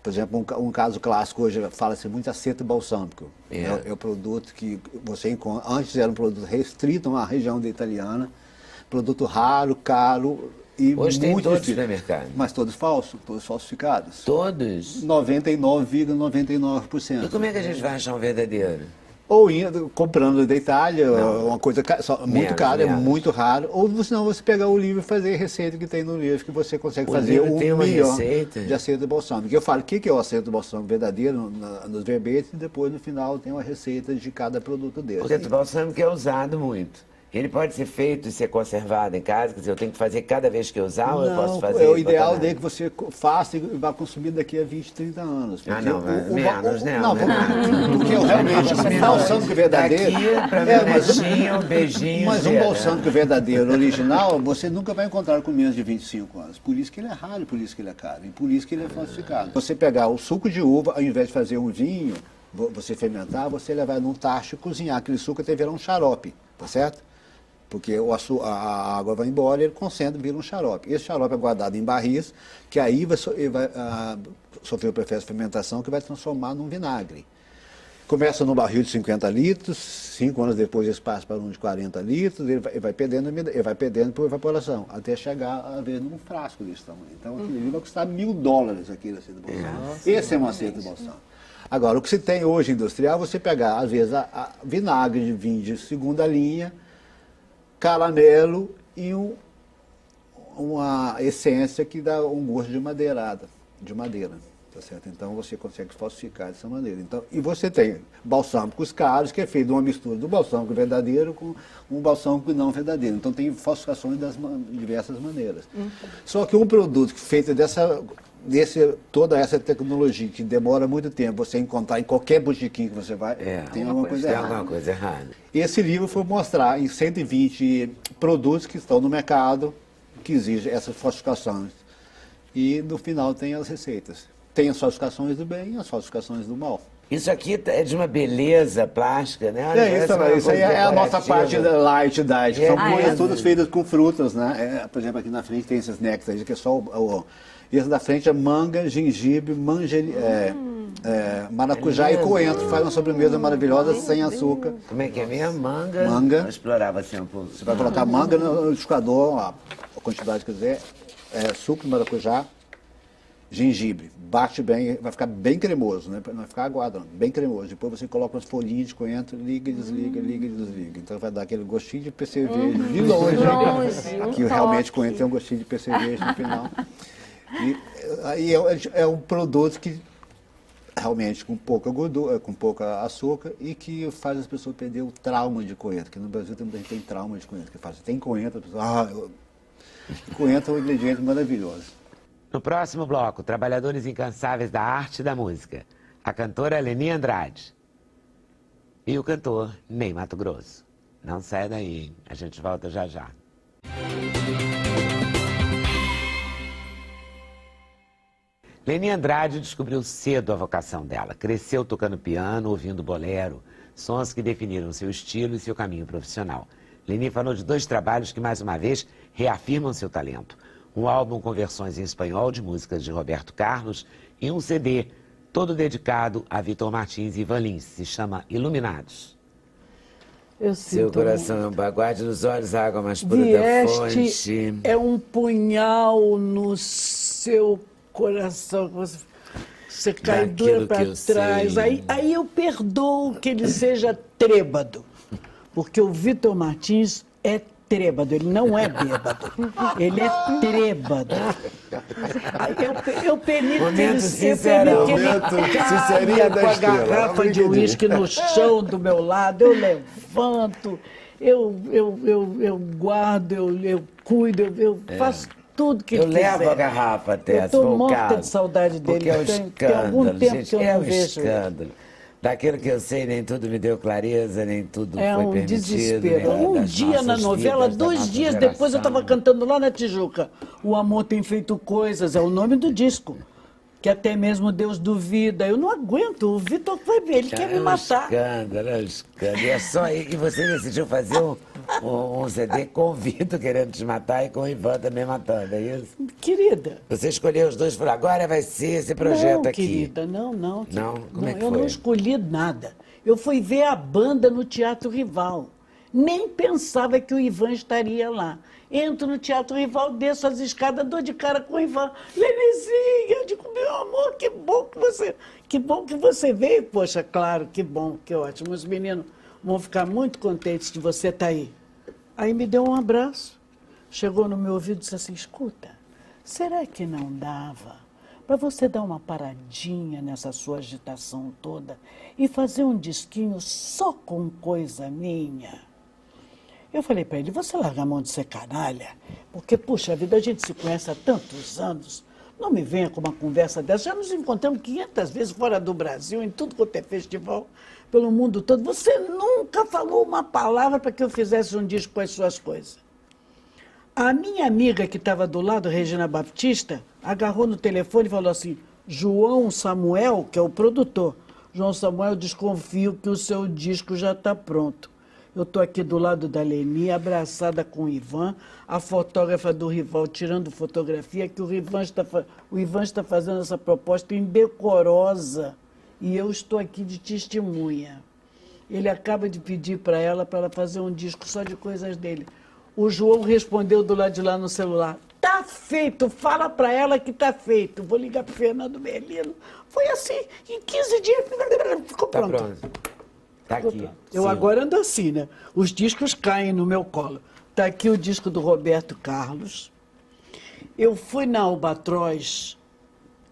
Por exemplo, um caso clássico hoje, fala-se muito aceto balsâmico. É o produto que você encontra. Antes era um produto restrito a uma região italiana, produto raro, caro e hoje muito tem todos difícil. No mercado. Mas todos falsos, todos falsificados. Todos? 99,99%. E como é que a gente vai achar um verdadeiro? Ou comprando da Itália, uma coisa muito cara, menos. É muito raro. Ou senão você pegar o livro e fazer a receita que tem no livro, que você consegue fazer um milhão de aceto balsâmico. Eu falo o que é o aceto balsâmico verdadeiro nos verbetes e depois no final tem uma receita de cada produto desse. O aceto balsâmico é usado muito. Ele pode ser feito e ser conservado em casa? Quer dizer, eu tenho que fazer cada vez que eu usar ou eu posso fazer? O ideal é que você faça e vá consumir daqui a 20, 30 anos. Ah, não, menos, né? Não, porque realmente o balsâmico verdadeiro... beijinho. Mas um balsâmico verdadeiro, original, você nunca vai encontrar com menos de 25 anos. Por isso que ele é raro, por isso que ele é caro e por isso que ele é falsificado. Você pegar o suco de uva, ao invés de fazer um vinho, você fermentar, você levar num tacho e cozinhar aquele suco até virar um xarope, tá certo? Porque a água vai embora e ele concentra, vira um xarope. Esse xarope é guardado em barris, que aí vai sofrer o processo de fermentação que vai transformar num vinagre. Começa no barril de 50 litros, 5 anos depois ele passa para um de 40 litros, ele vai perdendo por evaporação, até chegar a ver num frasco desse tamanho. Então aquele livro vai custar $1.000 aquele aceto balsâmico. Esse é um aceto balsâmico. Agora, o que se tem hoje industrial, você pegar, às vezes, a vinagre de vinho de segunda linha, caramelo e uma essência que dá um gosto de madeira, tá certo? Então você consegue falsificar dessa maneira. Então, e você tem balsâmicos caros, que é feito de uma mistura do balsâmico verdadeiro com um balsâmico não verdadeiro. Então tem falsificações de diversas maneiras. Só que um produto feito toda essa tecnologia que demora muito tempo você encontrar em qualquer botequim que você vai, tem alguma coisa errada. Esse livro foi mostrar em 120 produtos que estão no mercado, que exigem essas falsificações. E no final tem as receitas. Tem as falsificações do bem e as falsificações do mal. Isso aqui é de uma beleza plástica, né? Isso aí é a nossa parte da light diet, que são coisas todas feitas com frutas, né? Por exemplo, aqui na frente tem esses néctares, que é só esse da frente é manga, gengibre, maracujá e coentro. Faz uma sobremesa maravilhosa sem açúcar. Como é que é mesmo? Manga. Manga. Explorava assim um pouco. Você vai colocar manga no liquidificador, a quantidade que quiser, suco de maracujá, gengibre. Bate bem, vai ficar bem cremoso, né? Não vai ficar aguado, não. Bem cremoso. Depois você coloca umas folhinhas de coentro, liga e desliga, liga e desliga. Então vai dar aquele gostinho de percevejo de longe. Que realmente coentro tem um gostinho de percevejo no final. E aí é um produto que realmente com pouca gordura, com pouca açúcar e que faz as pessoas perder o trauma de coentro, que no Brasil muita gente tem trauma de coentro, que faz, tem coentro, a pessoa, coentro é um ingrediente maravilhoso. No próximo bloco, trabalhadores incansáveis da arte e da música, a cantora Leni Andrade e o cantor Ney Matogrosso. Não saia daí, hein? A gente volta já já. Leni Andrade descobriu cedo a vocação dela. Cresceu tocando piano, ouvindo bolero, sons que definiram seu estilo e seu caminho profissional. Leni falou de 2 trabalhos que, mais uma vez, reafirmam seu talento. Um álbum com versões em espanhol de músicas de Roberto Carlos e um CD todo dedicado a Vitor Martins e Ivan Lins. Se chama Iluminados. Seu coração é um baguete nos olhos, a água mais pura da fonte. É um punhal no seu coração, você cai dura para trás. Aí eu perdoo que ele seja trêbado, Porque o Vitor Martins é trêbado, ele não é bêbado, ele é trêbado. Eu permito que ele Sinceria da com a estrela. garrafa de uísque no chão do meu lado, eu levanto, eu guardo, eu cuido, eu faço tudo que ele quiser. Eu levo a garrafa até, eu tô morta de saudade dele. Porque é um Tem algum escândalo, tempo gente, que eu é não um vejo ele. escândalo. Daquilo que eu sei, nem tudo me deu clareza, nem tudo É foi um permitido. desespero. nem Um das dia na nossas novela, vidas, da 2 nossa dias depois eu geração. estava cantando lá na Tijuca. O amor tem feito coisas, é o nome do disco. Que até mesmo Deus duvida. Eu não aguento, o Vitor vai ver, ele quer me matar. É um escândalo. E você decidiu fazer um CD com o Vitor querendo te matar e com o Ivan também matando, é isso? Querida. Você escolheu os dois e falou, agora vai ser esse projeto não, aqui. Querida, não. Não? Como é que eu foi? não escolhi nada. Eu fui ver a banda no Teatro Rival. Nem pensava que o Ivan estaria lá. Entro no Teatro Rival, desço as escadas, dou de cara com o Ivan. Lenizinha, eu digo, meu amor, que bom que você veio. Poxa, claro, que bom, que ótimo. Os meninos vão ficar muito contentes de você estar aí. Aí me deu um abraço, chegou no meu ouvido e disse assim, escuta, será que não dava para você dar uma paradinha nessa sua agitação toda e fazer um disquinho só com coisa minha? Eu falei para ele, você larga a mão de ser canalha? Porque, puxa vida, a gente se conhece há tantos anos. Não me venha com uma conversa dessa. Já nos encontramos 500 vezes fora do Brasil, em tudo quanto é festival, pelo mundo todo. Você nunca falou uma palavra para que eu fizesse um disco com as suas coisas. A minha amiga que estava do lado, Regina Baptista, agarrou no telefone e falou assim, João Samuel, que é o produtor, João Samuel, desconfio que o seu disco já está pronto. Eu estou aqui do lado da Leni, abraçada com o Ivan, a fotógrafa do Rival tirando fotografia, que o Ivan está fazendo essa proposta indecorosa e eu estou aqui de testemunha. Ele acaba de pedir para ela fazer um disco só de coisas dele. O João respondeu do lado de lá no celular, tá feito, fala para ela que tá feito. Vou ligar para o Fernando Melino. Foi assim, em 15 dias, ficou pronto. Tá pronto. Tá aqui. Eu agora ando assim, né? Os discos caem no meu colo. Tá aqui o disco do Roberto Carlos. Eu fui na Albatroz,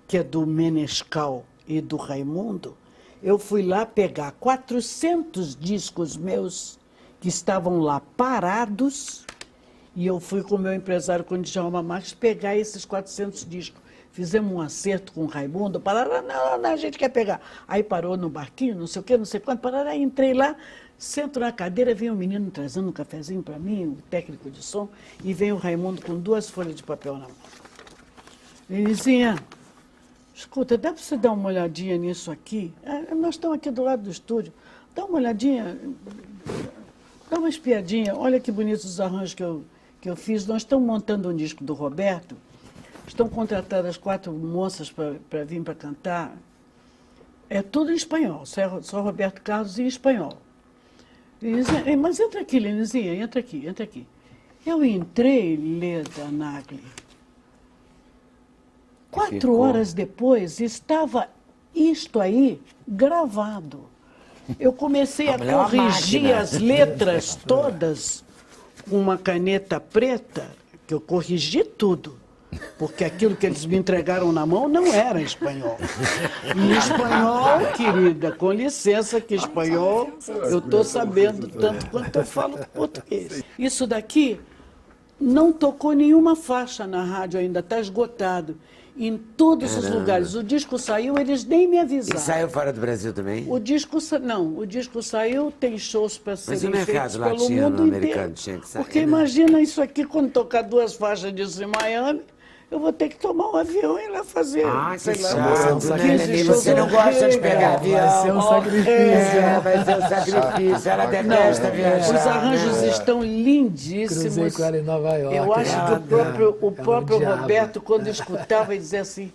que é do Menescal e do Raimundo. Eu fui lá pegar 400 discos meus que estavam lá parados e eu fui com o meu empresário, com o Djalma Marques, pegar esses 400 discos. Fizemos um acerto com o Raimundo, pararam, não, a gente quer pegar. Aí parou no barquinho, não sei o quê, não sei quanto, pararam, aí entrei lá, sento na cadeira, vem um menino trazendo um cafezinho para mim, o técnico de som, e vem o Raimundo com 2 folhas de papel na mão. Lenizinha, escuta, dá para você dar uma olhadinha nisso aqui? Nós estamos aqui do lado do estúdio, dá uma olhadinha, dá uma espiadinha, olha que bonitos os arranjos que eu fiz. Nós estamos montando um disco do Roberto, estão contratadas 4 moças para vir para cantar. É tudo em espanhol, só Roberto Carlos em espanhol. Mas entra aqui, Lenizinha, entra aqui. Eu entrei, Leda Nagli. 4 horas depois, estava isto aí gravado. Eu comecei a corrigir as letras todas com uma caneta preta, que eu corrigi tudo. Porque aquilo que eles me entregaram na mão não era espanhol. E espanhol, querida, com licença, que espanhol eu estou sabendo tanto quanto eu falo português. Isso daqui não tocou nenhuma faixa na rádio ainda, está esgotado. Em todos os lugares. O disco saiu, eles nem me avisaram. E saiu fora do Brasil também? O disco saiu, tem shows para serem feitos mercado pelo latino, mundo americano inteiro. tinha que sair, Porque imagina isso aqui, quando tocar 2 faixas disso em Miami, eu vou ter que tomar um avião e ir lá fazer, sei lá, você não gosta de pegar avião. Vai ser um sacrifício. Vai ser um sacrifício. Ela detesta viajar. Os arranjos estão lindíssimos. Cruzei com ela em Nova York. Eu acho que o próprio Roberto, quando escutava, ia dizer assim,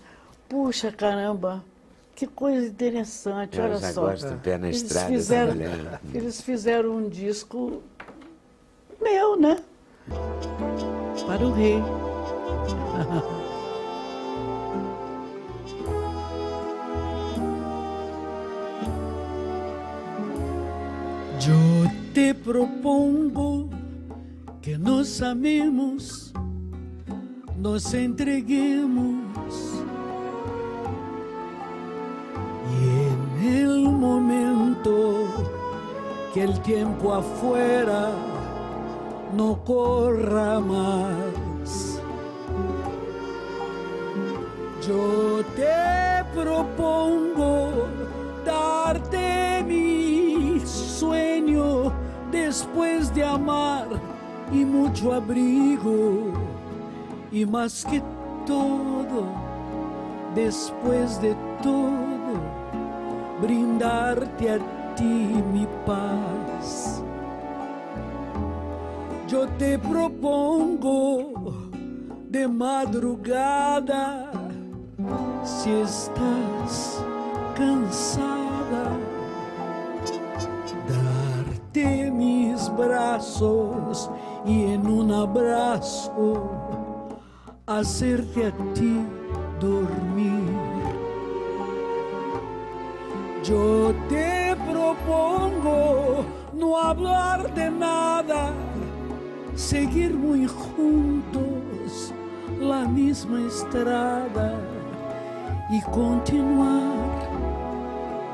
puxa, caramba, que coisa interessante, olha já só. gosto do pé na estrada, essa mulher. Eles fizeram um disco meu, né? Para o rei. Yo te propongo que nos amemos, nos entreguemos y en el momento que el tiempo afuera no corra más, yo te propongo darte mi sueño después de amar y mucho abrigo, y más que todo, después de todo, brindarte a ti mi paz. Yo te propongo de madrugada, si estás cansada, darte mis brazos y en un abrazo hacerte a ti dormir. Yo te propongo no hablar de nada, seguir muy juntos la misma estrada y continuar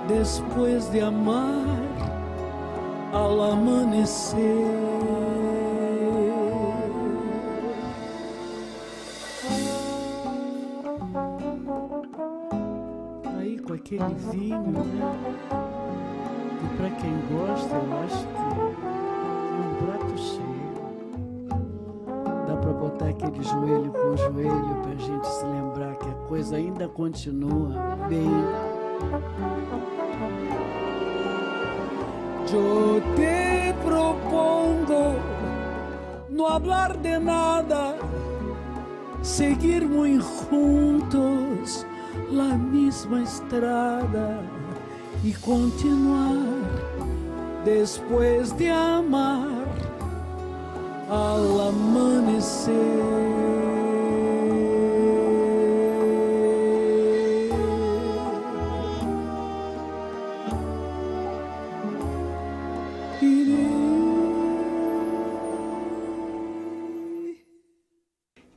después de amar al amanecer. Aí com aquele vinho, né? E para quem gosta, eu acho que é um prato cheio. Dá para botar aquele joelho com joelho para a gente se lembrar que a coisa ainda continua bem. Yo te propongo no hablar de nada, seguir muy juntos la misma estrada y continuar después de amar al amanecer.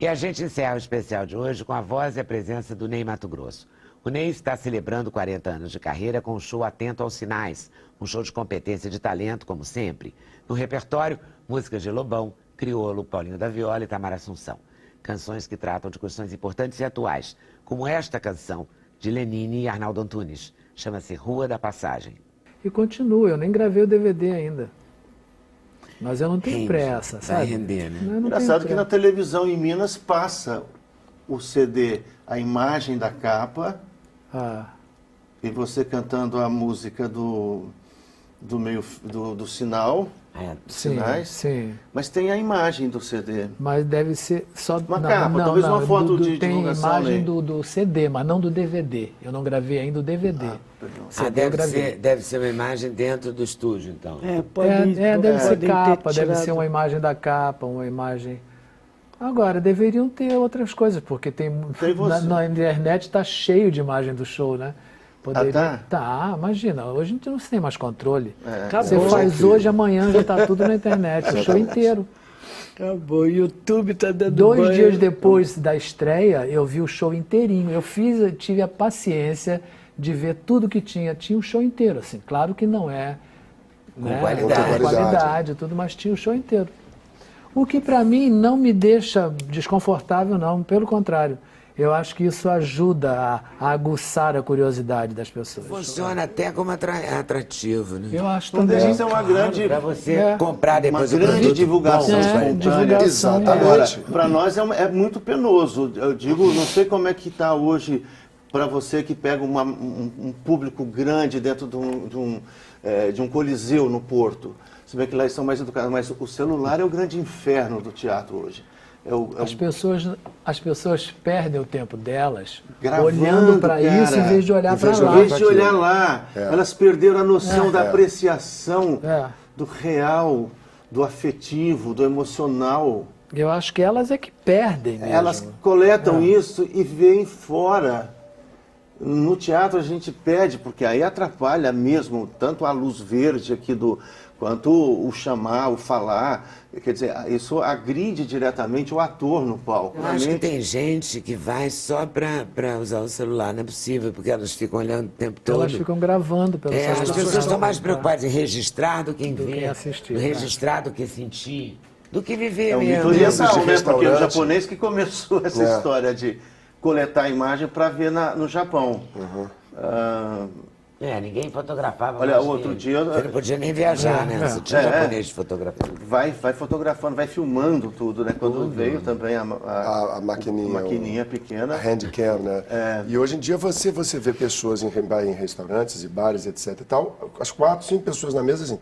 E a gente encerra o especial de hoje com a voz e a presença do Ney Matogrosso. O Ney está celebrando 40 anos de carreira com um show atento aos sinais, um show de competência e de talento, como sempre. No repertório, músicas de Lobão, Criolo, Paulinho da Viola e Tamara Assunção. Canções que tratam de questões importantes e atuais, como esta canção de Lenine e Arnaldo Antunes. Chama-se Rua da Passagem. E continua, eu nem gravei o DVD ainda. Mas eu não tenho pressa, sabe? Vai render, né? Engraçado que na televisão em Minas passa o CD, a imagem da capa, e você cantando a música do sinal, dos sinais, sim. Mas tem a imagem do CD. Mas deve ser só... Uma capa, talvez uma foto de tem divulgação. Tem imagem do CD, mas não do DVD. Eu não gravei ainda o DVD. Deve ser uma imagem dentro do estúdio, então. Deve ser capa, deve ser uma imagem da capa, uma imagem... Agora, deveriam ter outras coisas, porque na internet está cheio de imagem do show, né? Tá, imagina, hoje a gente não tem mais controle. Você faz hoje, amanhã já está tudo na internet, o show inteiro. Acabou, o YouTube está dando 2 dias depois da estreia, eu vi o show inteirinho. Eu tive a paciência de ver tudo que tinha o show inteiro, assim. Claro que não é com qualidade, tudo, mas tinha o show inteiro. O que para mim não me deixa desconfortável, não, pelo contrário. Eu acho que isso ajuda a aguçar a curiosidade das pessoas. Funciona até como atrativo, né? Eu acho também. Isso é uma grande... Para você comprar depois uma grande divulgação espontânea. Exatamente. Para nós é muito penoso. Eu digo, não sei como é que está hoje para você que pega um público grande dentro de um coliseu no Porto. Se bem que lá eles são mais educados, mas o celular é o grande inferno do teatro hoje. As pessoas perdem o tempo delas gravando, olhando para isso em vez de olhar para lá. Em vez de olhar lá, elas perderam a noção da apreciação do real, do afetivo, do emocional. Eu acho que elas é que perdem mesmo. Elas coletam isso e veem fora. No teatro a gente perde, porque aí atrapalha mesmo tanto a luz verde aqui quanto o chamar, o falar. Quer dizer, isso agride diretamente o ator no palco. Eu acho que tem gente que vai só para usar o celular, não é possível, porque elas ficam olhando o tempo todo. Elas ficam gravando pelo celular. As pessoas estão mais preocupadas em registrar do que em ver, assistir, registrar do que sentir, do que viver É um mesmo. mito oriental, né? Porque o japonês que começou essa história de coletar a imagem para ver no Japão. Ninguém fotografava. Olha, outro dia... Você não podia nem viajar, né? Você tinha japonês fotografando. Vai fotografando, vai filmando tudo, né? Quando veio também a maquininha pequena. A handcam, né? E hoje em dia você vê pessoas em restaurantes e bares, etc e tal, as 4, 5 pessoas na mesa, assim...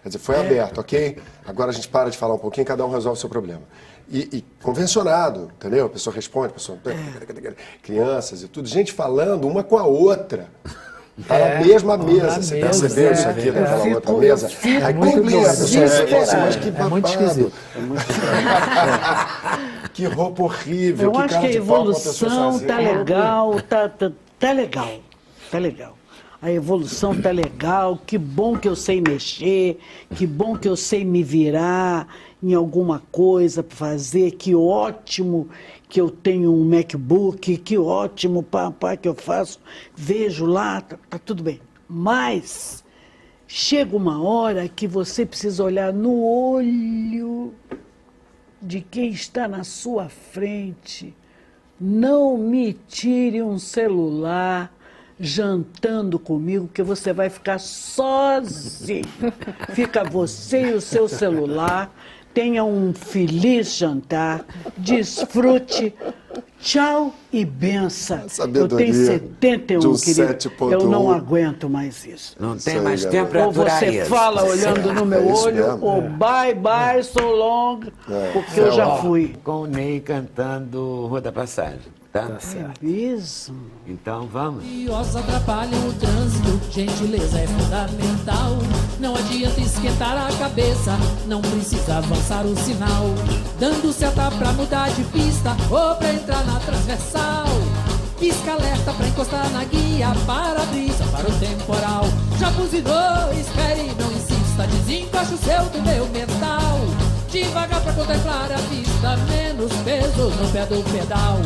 Quer dizer, foi aberto, ok? Agora a gente para de falar um pouquinho, cada um resolve o seu problema. E convencionado, entendeu? A pessoa responde, crianças e tudo, gente falando uma com a outra. Tá na mesma mesa, você percebeu isso aqui naquela outra mesa? Aí complica, a pessoa assim, mas que babado. É muito esquisito. Que roupa horrível, Eu acho que a evolução tá legal, tá legal. A evolução tá legal, que bom que eu sei mexer, que bom que eu sei me virar em alguma coisa para fazer, que ótimo que eu tenho um MacBook, que ótimo, papai, que eu faço, vejo lá, tá tudo bem. Mas chega uma hora que você precisa olhar no olho de quem está na sua frente. Não me tire um celular jantando comigo, que você vai ficar sozinho. Fica você e o seu celular. Tenha um feliz jantar, desfrute, tchau e benção. Eu tenho 71, querido, eu não aguento mais isso. Não tem mais tempo para ou você isso. fala olhando no meu olho, ou bye bye, so long, porque eu já fui. Com o Ney cantando Rua da Passagem. Tá? Mesmo? Então vamos. Curiosos atrapalham o trânsito, gentileza é fundamental. Não adianta esquentar a cabeça, não precisa avançar o sinal. Dando seta pra mudar de pista ou pra entrar na transversal. Pisca alerta pra encostar na guia, para-brisa para o temporal. Já buzinou, espere, não insista, desencosta o seu do meu metal. Devagar pra contemplar a vista, menos peso no pé do pedal.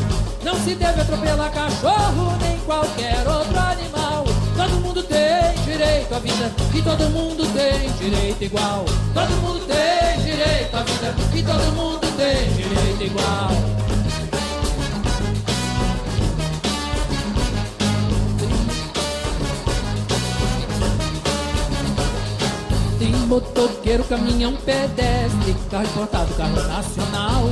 Não se deve atropelar cachorro, nem qualquer outro animal. Todo mundo tem direito à vida e todo mundo tem direito igual. Todo mundo tem direito à vida e todo mundo tem direito igual. Tem motoqueiro, caminhão, pedestre, carro importado, carro nacional.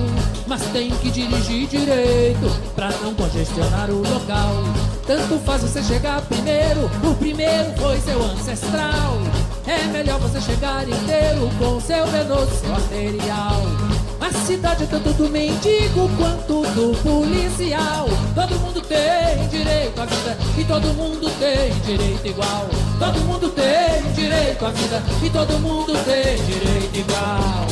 Mas tem que dirigir direito pra não congestionar o local. Tanto faz você chegar primeiro, o primeiro foi seu ancestral. É melhor você chegar inteiro com seu venoso, seu arterial. A cidade é tanto do mendigo quanto do policial. Todo mundo tem direito à vida e todo mundo tem direito igual. Todo mundo tem direito à vida e todo mundo tem direito igual.